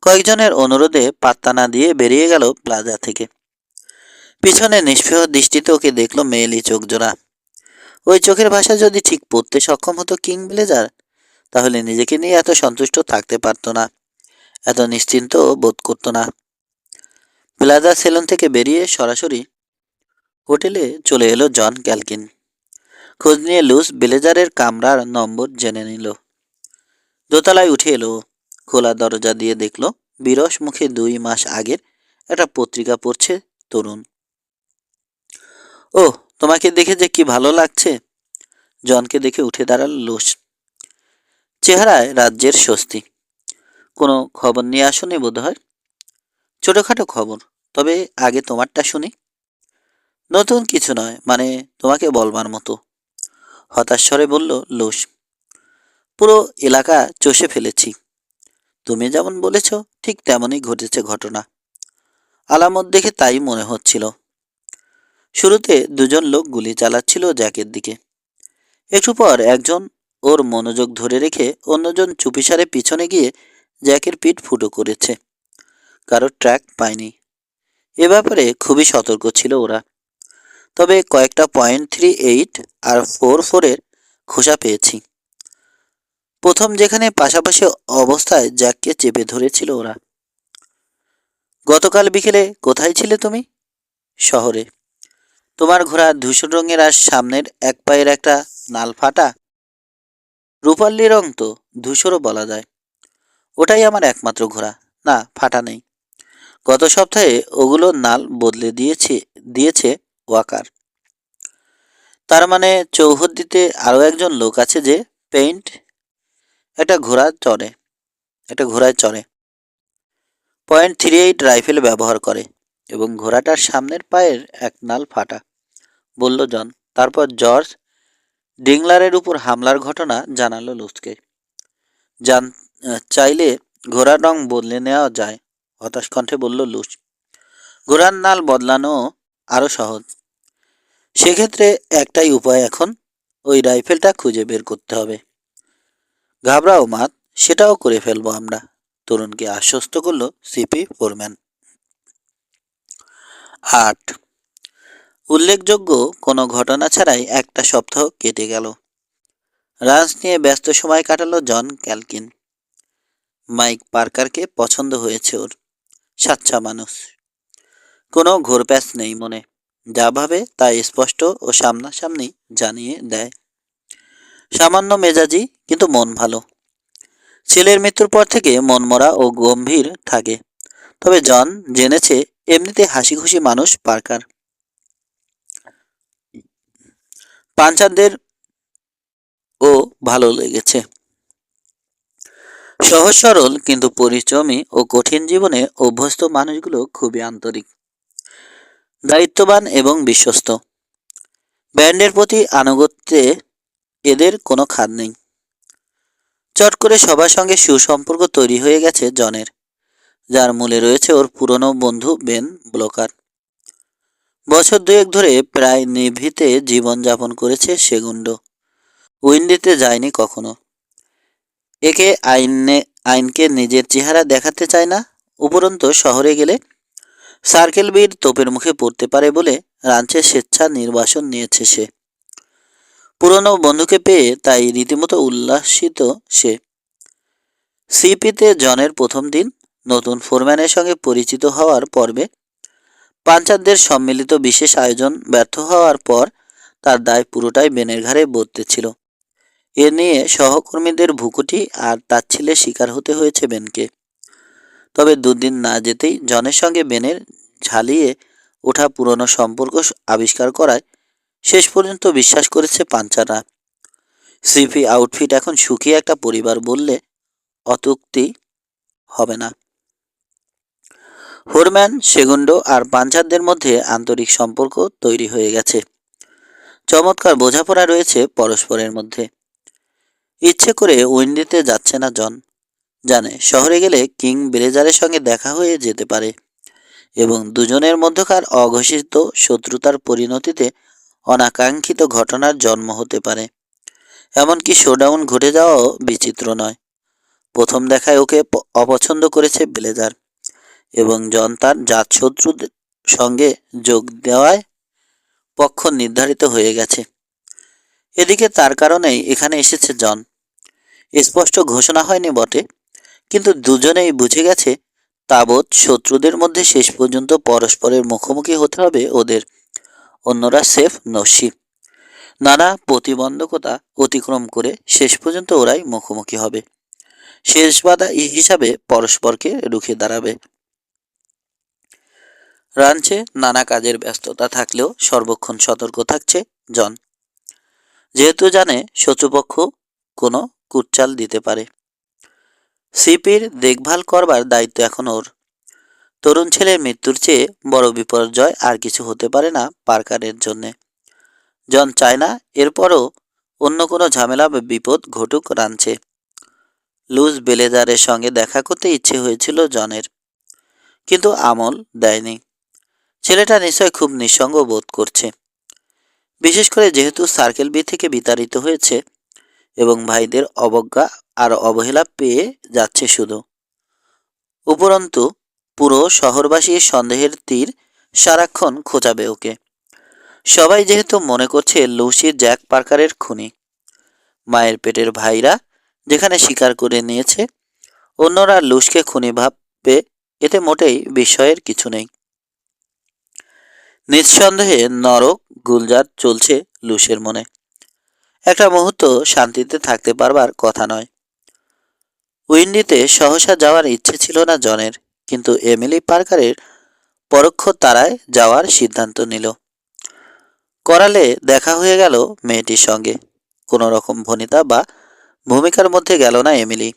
কয়েকজনের অনুরোধে পাত্তা না দিয়ে বেরিয়ে গেল প্লাজা থেকে। পিছনে নিষ্পৃহ দৃষ্টিতে ওকে দেখল মেয়েলি চোখ জোড়া। ওই চোখের ভাষা যদি ঠিক পড়তে সক্ষম হতো কিং ব্লেজার, তাহলে নিজেকে নিয়ে এত সন্তুষ্ট থাকতে পারত না, এত নিশ্চিন্ত বোধ করত না। প্লাজা সেলুন থেকে বেরিয়ে সরাসরি হোটেলে চলে এলো জন ক্যালকিন। খোঁজ নিয়ে লুস ব্লেজারের কামরার নম্বর জেনে নিল। দোতলায় উঠে এলো। খোলা দরজা দিয়ে দেখল বিরস মুখে 2 মাস আগের একটা পত্রিকা পড়ছে তরুণ। ও, তোমাকে দেখে যে কি ভালো লাগছে। জনকে দেখে উঠে দাঁড়াল লুস। চেহারায় রাজ্যের স্বস্তি। কোনো খবর নিয়ে আসুনি বোধ হয়। ছোটোখাটো খবর, তবে আগে তোমারটা শুনি। নতুন কিছু নয়, মানে তোমাকে বলবার মতো, হতাশ স্বরে বলল লুস। পুরো এলাকা চষে ফেলেছি। তুমি যেমন বলেছ ঠিক তেমনই ঘটেছে ঘটনা। আলামত দেখে তাই মনে হচ্ছিল। শুরুতে 2জন লোক গুলি চালাচ্ছিল জ্যাকের দিকে। একটু পর একজন ওর মনোযোগ ধরে রেখে অন্যজন চুপিসারে পিছনে গিয়ে জ্যাকের পিঠ ফুটো করেছে। কারোর ট্র্যাক পায়নি। এ ব্যাপারে খুবই সতর্ক ছিল ওরা। তবে কয়েকটা .38 আর 44-এর খোসা পেয়েছি। প্রথম যেখানে পাশাপাশি অবস্থায় জ্যাককে চেপে ধরেছিল ওরা। গতকাল বিকেলে কোথায় ছিলে তুমি? শহরে। তোমার ঘোড়া ধূসর রঙের আর সামনের এক পায়ের একটা নাল ফাটা। রূপালি রং তো, ধূসরও বলা যায়। ওটাই আমার একমাত্র ঘোড়া। না, ফাটা নেই। গত সপ্তাহে ওগুলো নাল বদলে দিয়েছে ওয়াকার। তার মানে চৌহদ্দিতে আরও একজন লোক আছে যে পেইন্ট একটা ঘোড়ায় চড়ে .38 রাইফেল ব্যবহার করে এবং ঘোড়াটার সামনের পায়ের এক নাল ফাটা, বলল জন। তারপর জর্জ ডিংলারের উপর হামলার ঘটনা জানালো লুসকে। চাইলে ঘোড়ার রং বদলে নেওয়া যায়, হতাশ কণ্ঠে বলল লুস। ঘোড়ার নাল বদলানো আরও সহজ। সেক্ষেত্রে একটাই উপায় এখন, ওই রাইফেলটা খুঁজে বের করতে হবে। ঘাবড়াও মাত, সেটাও করে ফেলবো আমরা, তরুণকে আশ্বস্ত করল সিপি ফোরম্যান। 8 উল্লেখযোগ্য কোনো ঘটনা ছাড়াই একটা সপ্তাহ কেটে গেল। রাঞ্চ নিয়ে ব্যস্ত সময় কাটালো জন ক্যালকিন। মাইক পার্কারকে পছন্দ হয়েছে ওর। সাচ্চা মানুষ, কোনো ঘোরপ্যাচ নেই মনে। যা ভাবে তা স্পষ্ট ও সামনাসামনি জানিয়ে দেয়। সামান্য মেজাজি, কিন্তু মন ভালো। ছেলের মৃত্যুর পর থেকে মনমরা ও গম্ভীর থাকে। তবে জন জেনেছে এমনিতে হাসি খুশি মানুষ পার্কার। পাঞ্চারদের ও ভালো লেগেছে। সহজ সরল কিন্তু পরিশ্রমী ও কঠিন জীবনে অভ্যস্ত মানুষগুলো খুবই আন্তরিক, দায়িত্ববান এবং বিশ্বস্ত। ব্যান্ডের প্রতি আনুগত্যে এদের কোনো খাদ নেই। চট করে সবার সঙ্গে সুসম্পর্ক তৈরি হয়ে গেছে জনের, যার মূলে রয়েছে ওর পুরনো বন্ধু বেন ব্লোকার। বছর 2 ধরে প্রায় নিভৃতে জীবনযাপন করেছে সেগুন্ড। উইন্ডিতে যায়নি কখনো। একে আইনকে নিজের চেহারা দেখাতে চায় না। উপরন্তু শহরে গেলে সার্কেল বীর তোপের মুখে পড়তে পারে বলে রাঞ্চের স্বেচ্ছা নির্বাসন নিয়েছে সে। পুরনো বন্ধুকে পেয়ে তাই রীতিমতো উল্লাসিত সে। সিপিতে জনের প্রথম দিন, নতুন ফোরম্যানের সঙ্গে পরিচিত হওয়ার পর্বে পাঞ্চারদের সম্মিলিত বিশেষ আয়োজন ব্যর্থ হওয়ার পর তার দায় পুরোটাই বেনের ঘাড়ে বর্তেছিল। এ নিয়ে সহকর্মীদের ভ্রুকুটি আর তাচ্ছিল্যের শিকার হতে হয়েছে বেনকে। তবে দুদিন না যেতেই জনের সঙ্গে বেনের ঝালিয়ে ওঠা পুরনো সম্পর্ক আবিষ্কার করায় শেষ পর্যন্ত বিশ্বাস করেছে পাঞ্চাররা। সিপি আউটফিট এখন সুখী একটা পরিবার বললে অত্যুক্তি হবে না। হোরম্যান, সেগুন্ডো আর পাঞ্চারদের মধ্যে আন্তরিক সম্পর্ক তৈরি হয়ে গেছে। চমৎকার বোঝাপড়া রয়েছে পরস্পরের মধ্যে। ইচ্ছে করে উইন্ডিতে যাচ্ছে না জন। জানে শহরে গেলে কিং ব্লেজারের সঙ্গে দেখা হয়ে যেতে পারে এবং দুজনের মধ্যকার অঘোষিত শত্রুতার পরিণতিতে অনাকাঙ্ক্ষিত ঘটনার জন্ম হতে পারে। এমনকি শোডাউন ঘটে যাওয়াও বিচিত্র নয়। প্রথম দেখায় ওকে অপছন্দ করেছে ব্লেজার এবং জন তার জাতশত্রুদের সঙ্গে যোগ দেওয়ায় পক্ষ নির্ধারিত হয়ে গেছে। এদিকে তার কারণেই এখানে এসেছে জন। স্পষ্ট ঘোষণা হয়নি বটে, কিন্তু দুজনেই বুঝে গেছে তাবৎ শত্রুদের মধ্যে শেষ পর্যন্ত পরস্পরের মুখোমুখি হতে হবে ওদের। অন্যরা সেফ নসিব। নানা প্রতিবন্ধকতা অতিক্রম করে শেষ পর্যন্ত ওরাই মুখোমুখি হবে। শেষ বাধা হিসাবে পরস্পরকে রুখে দাঁড়াবে। রাঞ্চে নানা কাজের ব্যস্ততা থাকলেও সর্বক্ষণ সতর্ক থাকছে জন। যেহেতু জানে শত্রুপক্ষ কোনো কুটচাল দিতে পারে। সিপির দেখভাল করবার দায়িত্ব এখন ওর। তরুণ ছেলের মৃত্যুর চেয়ে বড় বিপর্যয় আর কিছু হতে পারে না পার্কারের জন্যে। জন চায় না এরপরও অন্য কোনো ঝামেলা বা বিপদ ঘটুক রাঞ্চে। লুজ বেলেজারের সঙ্গে দেখা করতে ইচ্ছে হয়েছিল জনের, কিন্তু আমল দেয়নি। ছেলেটা নিশ্চয় খুব নিঃসঙ্গ বোধ করছে, বিশেষ করে যেহেতু সার্কেল বি থেকে বিতাড়িত হয়েছে এবং ভাইদের অবজ্ঞা আর অবহেলা পেয়ে যাচ্ছে শুধু। উপরন্তু পুরো শহরবাসীর সন্দেহের তীর সারাক্ষণ খোঁচাবে ওকে। সবাই যেহেতু মনে করছে লুসি জ্যাক পার্কারের খুনি। মায়ের পেটের ভাইরা যেখানে স্বীকার করে নিয়েছে, অন্যরা লুসকে খুনি ভাববে, এতে মোটেই বিস্ময়ের কিছু নেই। নিঃসন্দেহে নরক গুলজার চলছে লুসের মনে। একটা মুহূর্ত শান্তিতে থাকতে পারবার কথা নয়। উইন্ডিতে সহসা যাওয়ার ইচ্ছে ছিল না জনের, কিন্তু এমিলি পার্কারের পরোক্ষ তারায় যাওয়ার সিদ্ধান্ত নিল। করালে দেখা হয়ে গেল মেয়েটির সঙ্গে। কোনো রকম ভনিতা বা ভূমিকার মধ্যে গেল না এমিলি।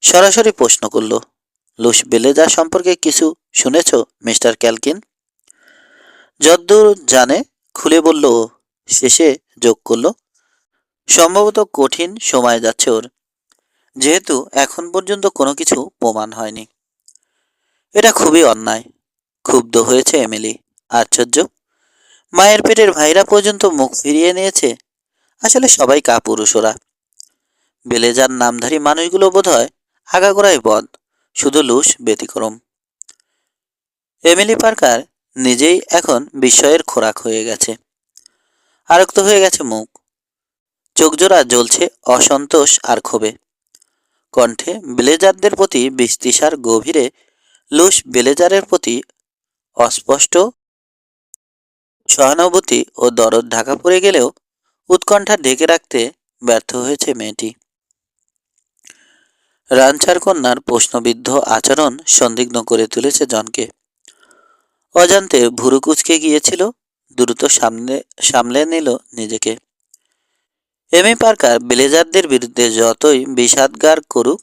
সরাসরি প্রশ্ন করল, লুস বেলেজার সম্পর্কে কিছু শুনেছ মিস্টার ক্যালকিন? যদ্দূর জানে খুলে বলল ও। শেষে যোগ করল, সম্ভবত কঠিন সময় যাচ্ছে ওর, যেহেতু এখন পর্যন্ত কোনো কিছু প্রমাণ হয়নি। এটা খুবই অন্যায়। ক্ষুব্ধ হয়েছে এমিলি। আশ্চর্য, মায়ের পেটের ভাইরা পর্যন্ত মুখ ফিরিয়ে নিয়েছে। আসলে সবাই কাপুরুষ ওরা। বেলেজার নামধারী মানুষগুলো বোধহয় আগাগোড়াই বদ, শুধু লুস ব্যতিক্রম। এমিলি পার্কার নিজেই এখন বিস্ময়ের খোরাক হয়ে গেছে। আরক্ত হয়ে গেছে মুখ। চোখজোড়া জ্বলছে অসন্তোষ আর ক্ষোভে। কণ্ঠে ব্লেজারদের প্রতি বিস্তিসার গভীরে লুস বেলেজারের প্রতি অস্পষ্ট সহানুভূতি ও দরদ ঢাকা পড়ে গেলেও উৎকণ্ঠা ঢেকে রাখতে ব্যর্থ হয়েছে মেয়েটি। রাঞ্চার কন্যার প্রশ্নবিদ্ধ আচরণ সন্দিগ্ধ করে তুলেছে জনকে। অজান্তে ভুরু কুঁচকে গিয়েছিল, দ্রুত সামলে নিল নিজেকে। এমি পার্কার ব্লেজারদের বিরুদ্ধে যতই বিষাদগার করুক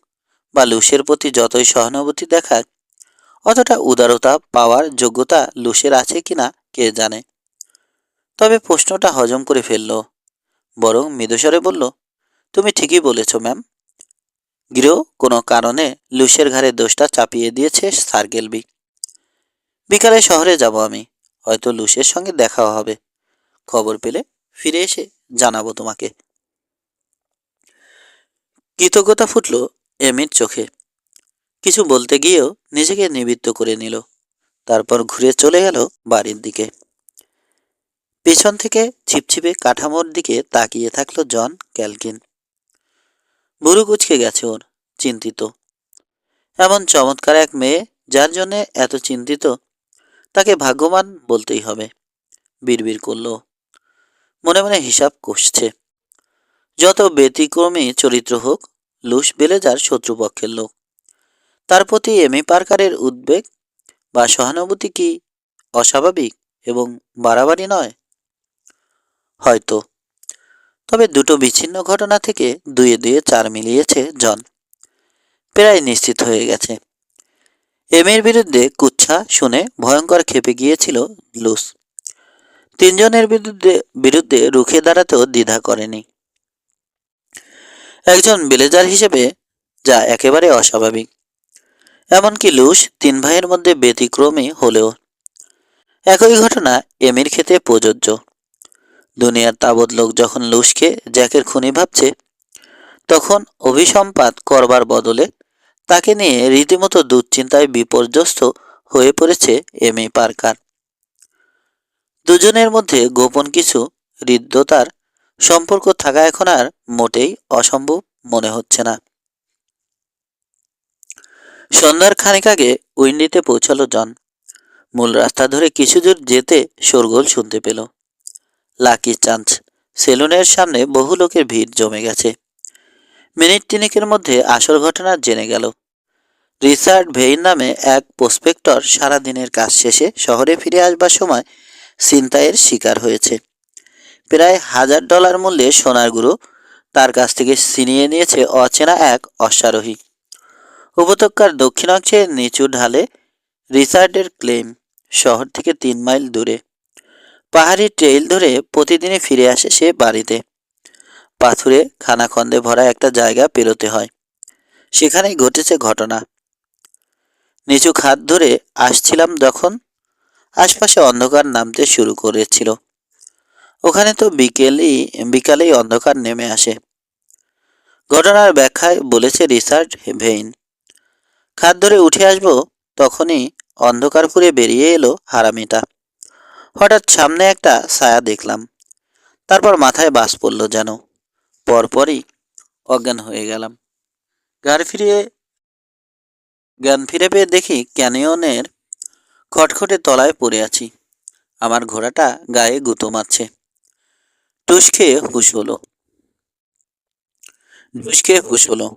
বা লুসের প্রতি যতই সহানুভূতি দেখাক, অতটা উদারতা পাওয়ার যোগ্যতা লুসের আছে কিনা কে জানে। তবে প্রশ্নটা হজম করে ফেলল, বরং মৃদুস্বরে বলল, তুমি ঠিকই বলেছ ম্যাম। গৃহ কোনো কারণে লুসের ঘাড়ে দোষটা চাপিয়ে দিয়েছে সার্কেলবি। বিকালে শহরে যাব আমি, হয়তো লুসের সঙ্গে দেখা হবে। খবর পেলে ফিরে এসে জানাবো তোমাকে। কৃতজ্ঞতা ফুটল এমির চোখে। কিছু বলতে গিয়েও নিজেকে নিবৃত্ত করে নিল। তারপর ঘুরে চলে গেল বাড়ির দিকে। পেছন থেকে ছিপছিপে কাঠামোর দিকে তাকিয়ে থাকলো জন ক্যালকিন। ভুরু কুচকে গেছে ওর, চিন্তিত। এমন চমৎকার এক মেয়ে যার জন্যে এত চিন্তিত, তাকে ভাগ্যবান বলতেই হবে। বিড়বিড় করল, মনে মনে হিসাব কষছে। যত ব্যতিক্রমী চরিত্র হোক, লুস বেলেজার শত্রুপক্ষের লোক। তার প্রতি এমি পার্কারের উদ্বেগ বা সহানুভূতি কি অস্বাভাবিক এবং বাড়াবাড়ি নয়? হয়তো। তবে দুটো বিচ্ছিন্ন ঘটনা থেকে দুয়ে দুয়ে চার মিলিয়েছে জন। প্রায় নিশ্চিত হয়ে গেছে। এমির বিরুদ্ধে কুচ্ছা শুনে ভয়ঙ্কর ক্ষেপে গিয়েছিল লুস। তিনজনের বিরুদ্ধে বিরুদ্ধে রুখে দাঁড়াতেও দ্বিধা করেনি। একজন ব্লেজার হিসেবে যা একেবারে অস্বাভাবিক। এমনকি লুস তিন ভাইয়ের মধ্যে ব্যতিক্রমী হলেও একই ঘটনা এমির ক্ষেত্রে প্রযোজ্য। দুনিয়ার তাবৎ লোক যখন লুসকে জ্যাকের খুনি ভাবছে, তখন অভিসম্পাত করবার বদলে তাকে নিয়ে রীতিমতো দুশ্চিন্তায় বিপর্যস্ত হয়ে পড়েছে এমি পার্কার। দুজনের মধ্যে গোপন কিছু হৃদ্যতার সম্পর্ক থাকা এখন আর মোটেই অসম্ভব মনে হচ্ছে না। সন্ধ্যার খানিক আগে উইন্ডিতে পৌঁছালো জন। মূল রাস্তা ধরে কিছু দূর যেতে শোরগোল শুনতে পেল। লাকি চান্স সেলুনের সামনে বহু লোকের ভিড় জমে গেছে। মিনিট তিনেকের মধ্যে আসল ঘটনা জেনে গেল। রিচার্ড ভেইন নামে এক প্রসপেক্টর সারাদিনের কাজ শেষে শহরে ফিরে আসবার সময় ছিনতাইয়ের শিকার হয়েছে। প্রায় $1000 মূল্যের সোনার গুঁড়ো তার কাছ থেকে ছিনিয়ে নিয়েছে অচেনা এক অশ্বারোহী। উপত্যকার দক্ষিণ অংশে নিচু ঢালে রিচার্ডের ক্লেম। শহর থেকে 3 মাইল দূরে পাহাড়ি ট্রেইল ধরে প্রতিদিনই ফিরে আসে সে বাড়িতে। পাথুরে খানাখন্দে ভরা একটা জায়গা পেরোতে হয়। সেখানেই ঘটেছে ঘটনা। নিচু খাদ ধরে আসছিলাম যখন আশপাশে অন্ধকার নামতে শুরু করেছিল। ওখানে তো বিকালেই অন্ধকার নেমে আসে। ঘটনার ব্যাখ্যায় বলেছে রিচার্ড ভেইন। খাদ ধরে উঠে আসবো তখনই অন্ধকার ফুরে বেরিয়ে এলো হারামিটা। হঠাৎ সামনে একটা ছায়া দেখলাম। তারপর মাথায় বাজ পড়ল যেন। পরপরই অজ্ঞান হয়ে গেলাম। জ্ঞান ফিরে পেয়ে দেখি ক্যানিয়নের খটখটে তলায় পড়ে আছি। আমার ঘোড়াটা গায়ে গুঁতো মারছে। টুস খেয়ে হুশ হলো।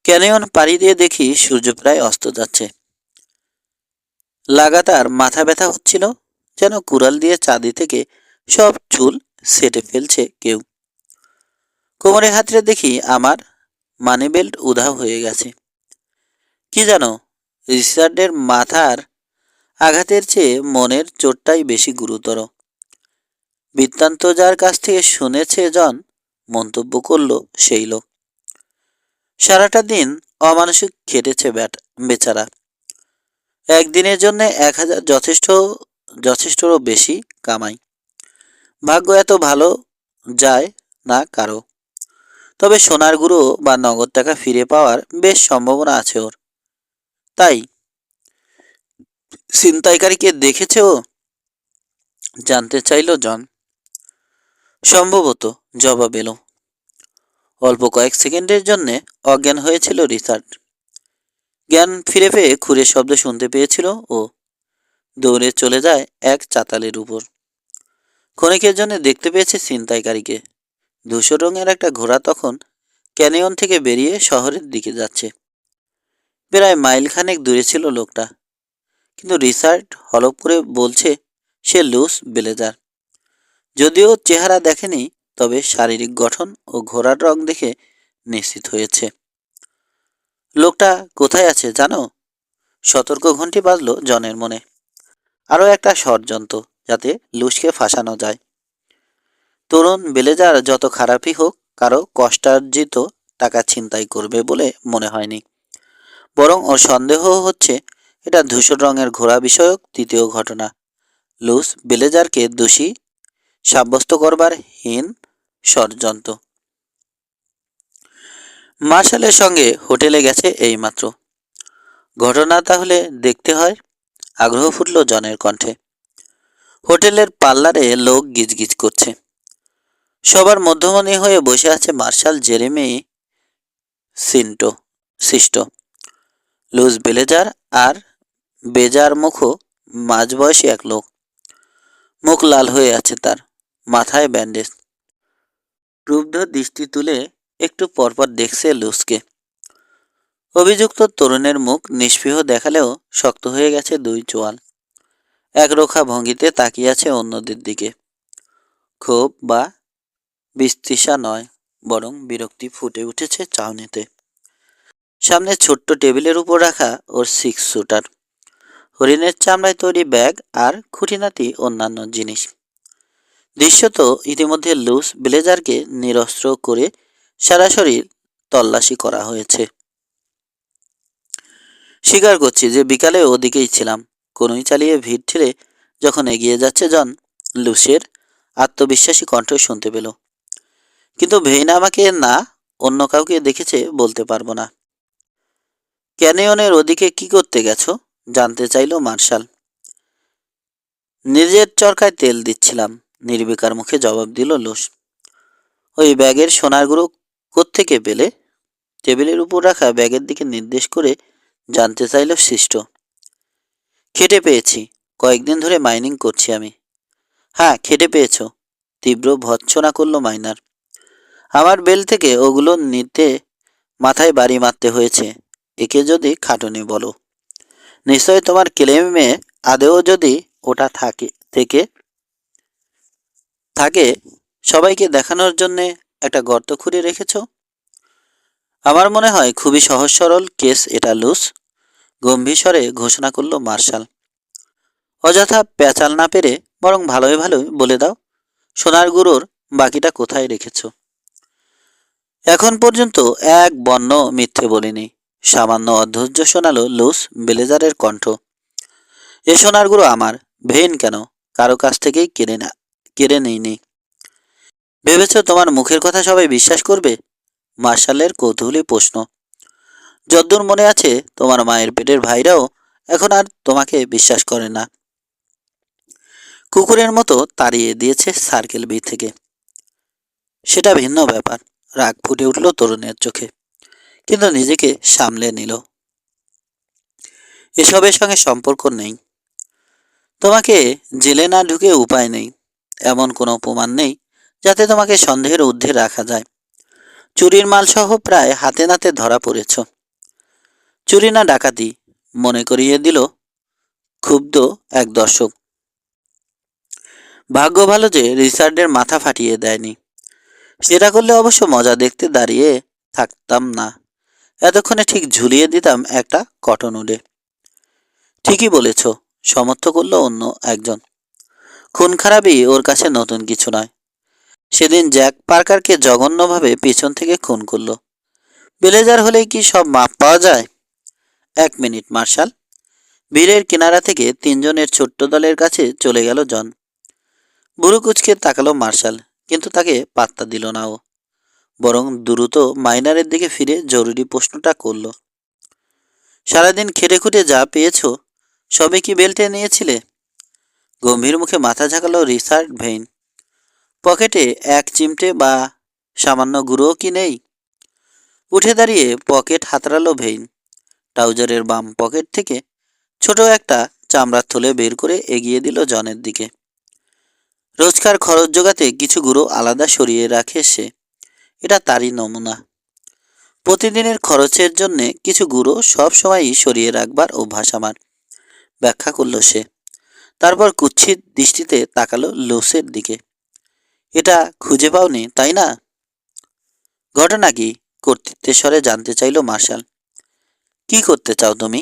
ক্যানিয়ন পাড়ি দিয়ে দেখি সূর্য প্রায় অস্ত যাচ্ছে। লাগাতার মাথা ব্যথা হচ্ছিল, যেন কুড়াল দিয়ে চাঁদি থেকে সব চুল সেটে ফেলছে কেউ। কোমরে হাতড়ে দেখি আমার মানি বেল্ট উধাও হয়ে গেছে। কি জানো, রিচার্ডের মাথার আঘাতের চেয়ে মনের চোটটাই বেশি গুরুতর। বৃত্তান্ত যার কাছ থেকে শুনেছে জন, মন্তব্য করল সেই লোক। সারাটা দিন অমানসিক খেটেছে বেচারা। একদিনের জন্য 1000 যথেষ্টরও বেশি কামাই। ভাগ্য এত ভালো যায় না কারো। তবে সোনার গুঁড়ো বা নগদ টাকা ফিরে পাওয়ার বেশ সম্ভাবনা আছে ওর। তাই ছিনতাইকারীকে দেখেছে ও? জানতে চাইল জন। সম্ভবত, জবাব এলো। অল্প কয়েক সেকেন্ডের জন্য অজ্ঞান হয়েছিল রিচার্ড। জ্ঞান ফিরে পেয়ে খুরের শব্দ শুনতে পেয়েছিল ও। দৌড়ে চলে যায় এক চাতালের উপর। ক্ষণিকের জন্য দেখতে পেয়েছে ছিনতাইকারীকে। ধূসর রঙের একটা ঘোড়া তখন ক্যানিয়ন থেকে বেরিয়ে শহরের দিকে যাচ্ছে। প্রায় মাইল খানেক দূরে ছিল লোকটা। কিন্তু রিচার্ড হলপ করে বলছে সে লুস বেলেজার। যদিও চেহারা দেখেনি, তবে শারীরিক গঠন ও ঘোড়ার রং দেখে নিশ্চিত হয়েছে। লোকটা কোথায় আছে জানো? সতর্ক ঘণ্টি বাজল জনের মনে। আরও একটা ষড়যন্ত্র, যাতে লুসকে ফাঁসানো যায়। তরুণ বেলেজার যত খারাপই হোক, কারো কষ্টার্জিত টাকা ছিনতাই করবে বলে মনে হয়নি। বরং ওর সন্দেহ হচ্ছে এটা ধূসর রঙের ঘোড়া বিষয়ক তৃতীয় ঘটনা। লুস বেলেজারকে দোষী সাব্যস্ত করবার হীন ষড়যন্ত্র। মার্শালের সঙ্গে হোটেলে গেছে এইমাত্র। ঘটনা তাহলে দেখতে হয়? আগ্রহ ফুটল জনের কণ্ঠে। হোটেলের পার্লারে লোক গিজগিজ করছে। সবার মধ্যমণি হয়ে বসে আছে মার্শাল জেরেমি সিস্টো। লুস বেলেজার আর বেজার মুখো মাঝবয়সী এক লোক। মুখ লাল হয়ে আছে তার, মাথায় ব্যান্ডেজ। ক্রুব্ধ দৃষ্টি তুলে একটু পরপর দেখছে লুসকে। অভিযুক্ত তরুণের মুখ নিস্পৃহ দেখালেও শক্ত হয়ে গেছে দুই চোয়াল। একরোখা ভঙ্গিতে তাকিয়ে আছে অন্যদের দিকে। ক্ষোভ বা বিস্তৃষা নয়, বরং বিরক্তি ফুটে উঠেছে চাহনিতে। সামনে ছোট্ট টেবিলের উপর রাখা ওর 6 শুটার, হরিণের চামড়ায় তৈরি ব্যাগ আর খুঁটিনাটি অন্যান্য জিনিস। দৃশ্যত ইতিমধ্যে লুস ব্লেজারকে নিরস্ত্র করে সারা শরীর তল্লাশি করা হয়েছে। স্বীকার করছি যে বিকালে ওদিকেই ছিলাম। কোনোই চালিয়ে ভিড় ঠেলে যখন এগিয়ে যাচ্ছে জন, লুসের আত্মবিশ্বাসী কণ্ঠ শুনতে পেল। কিন্তু ভেইন আমাকে না অন্য কাউকে দেখেছে বলতে পারবো না। ক্যানিয়নের ওদিকে কি করতে গেছো? জানতে চাইল মার্শাল। নিজের চরকায় তেল দিচ্ছিলাম, নির্বিকার মুখে জবাব দিল লুস। ওই ব্যাগের সোনারগুলো কোত্থেকে পেলে? টেবিলের উপর রাখা ব্যাগের দিকে নির্দেশ করে জানতে চাইল শিষ্ট। খেটে পেয়েছি, কয়েকদিন ধরে মাইনিং করছি আমি। হ্যাঁ, খেটে পেয়েছ, তীব্র ভৎসনা করল মাইনার। আমার বেল থেকে ওগুলো নিতে মাথায় বাড়ি মারতে হয়েছে। একে যদি খাটুনি বলো। নিশ্চয় তোমার ক্লেমে আদেও যদি ওটা থাকে সবাইকে দেখানোর জন্যে একটা গর্ত খুঁড়ে রেখেছ। আমার মনে হয় খুবই সহজ সরল কেস এটা লুস, গম্ভীর স্বরে ঘোষণা করল মার্শাল। অযথা পেঁচাল না পেরে বরং ভালোই ভালোই বলে দাও, সোনার গুঁড়োর বাকিটা কোথায় রেখেছ? এখন পর্যন্ত এক বর্ণ মিথ্যে বলিনি, সামান্য অধৈর্য শোনালো লুস ব্লেজারের কণ্ঠ। এ সোনার গুঁড়ো আমার, ভেইন কেন কারো কাছ থেকেই কেড়ে নেইনি। ভেবেছ তোমার মুখের কথা সবাই বিশ্বাস করবে? মার্শালের কৌতূহলী প্রশ্ন। যদ্দূর মনে আছে তোমার মায়ের পেটের ভাইরাও এখন আর তোমাকে বিশ্বাস করে না। কুকুরের মতো তাড়িয়ে দিয়েছে সার্কেল বি থেকে। সেটা ভিন্ন ব্যাপার, রাগ ফুটে উঠল তরুণের চোখে, কিন্তু নিজেকে সামলে নিল। এসবের সঙ্গে সম্পর্ক নেই। তোমাকে জেলে না ঢুকে উপায় নেই, এমন কোনো প্রমাণ নেই যাতে তোমাকে সন্দেহের ঊর্ধ্বে রাখা যায়। চুরির মালসহ প্রায় হাতে নাতে ধরা পড়েছ। চুরি না ডাকাতি, মনে করিয়ে দিল ক্ষুব্ধ এক দর্শক। ভাগ্য ভালো যে রিচার্ডের মাথা ফাটিয়ে দেয়নি। সেটা করলে অবশ্য মজা দেখতে দাঁড়িয়ে থাকতাম না, এতক্ষণে ঠিক ঝুলিয়ে দিতাম একটা কটন উডে। ঠিকই বলেছ, সমর্থ করল অন্য একজন। খুন খারাপই ওর কাছে নতুন কিছু নয়। সেদিন জ্যাক পার্কারকে জঘন্যভাবে পেছন থেকে খুন করলো। ব্লেজার হলেই কি সব মাপ পাওয়া যায়? 1 মিনিট মার্শাল। ভিড়ের কিনারা থেকে তিনজনের ছোট্ট দলের কাছে চলে গেল জন। বুড়ো কুচকে তাকালো মার্শাল, কিন্তু তাকে পাত্তা দিল না ও, বরং দ্রুত মাইনারের দিকে ফিরে জরুরি প্রশ্নটা করল। সারাদিন খেটে খুঁটে যা পেয়েছ সবে কি বেল্টে নিয়েছিলে? গম্ভীর মুখে মাথা ঝাঁকালো রিচার্ড ভেইন। পকেটে এক চিমটে বা সামান্য গুঁড়ো কি নেই? উঠে দাঁড়িয়ে পকেট হাতড়ালো ভেইন। ট্রাউজারের বাম পকেট থেকে ছোট একটা চামড়ার থলে বের করে এগিয়ে দিল জনের দিকে। রোজকার খরচ জোগাতে কিছু গুঁড়ো আলাদা সরিয়ে রাখে সে, এটা তারই নমুনা। প্রতিদিনের খরচের জন্যে কিছু গুঁড়ো সব সময়ই সরিয়ে রাখবার অভ্যাস আমার, ব্যাখ্যা করল সে। তারপর কুৎসিত দৃষ্টিতে তাকালো লুসের দিকে। এটা খুঁজে পাওনি তাই না? ঘটনা কি? কর্তৃত্বের স্বরে জানতে চাইল মার্শাল। কি করতে চাও তুমি?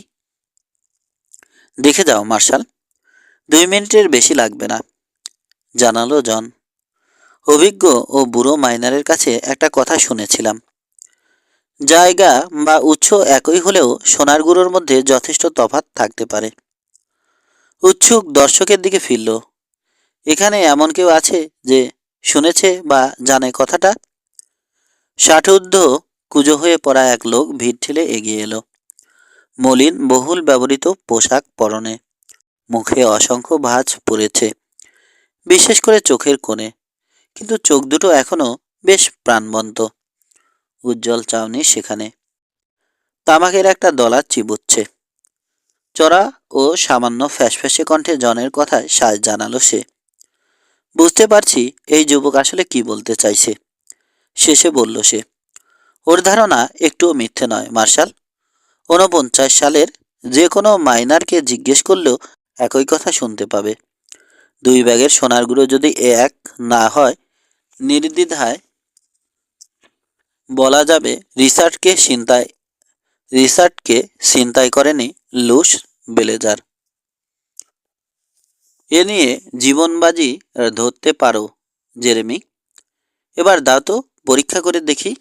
দেখে যাও মার্শাল, 2 মিনিটের বেশি লাগবে না, জানালো জন। অভিজ্ঞ ও বুড়ো মাইনারের কাছে একটা কথা শুনেছিলাম, জায়গা বা উৎস একই হলেও সোনার গুঁড়োর মধ্যে যথেষ্ট তফাৎ থাকতে পারে। উৎসুক দর্শকের দিকে ফিরল। এখানে এমন কেউ আছে যে শুনেছে বা জানে কথাটা? 60 ঊর্ধ্ব কুঁজো হয়ে পড়া এক লোক ভিড় ঠেলে এগিয়ে এলো। মলিন বহুল ব্যবহৃত পোশাক পরনে, মুখে অসংখ্য ভাঁজ পড়েছে, বিশেষ করে চোখের কোণে, কিন্তু চোখ দুটো এখনো বেশ প্রাণবন্ত। উজ্জ্বল চাউনি সেখানে। তামাকের একটা দলা চিবুচ্ছে। চড়া ও সামান্য ফ্যাসফ্যাসে কণ্ঠে জনের কথায় সায় জানালো সে। বুঝতে পারছি এই যুবক আসলে কি বলতে চাইছে। শেষে বলল সে। ওর ধারণা একটুও মিথ্যে নয় মার্শাল। 49 সালের যে কোনো মাইনারকে জিজ্ঞেস করলেও একই কথা শুনতে পাবে। 2 ব্যাগের সোনার গুঁড়ো যদি এক না হয়, নির্দ্বিধায় বলা যাবে রিচার্ডকে ছিনতাই করেনি লুস বেলেজার। এ নিয়ে জীবনবাজি ধরতে পারো জেরেমি। এবার দাও তো, পরীক্ষা করে দেখি।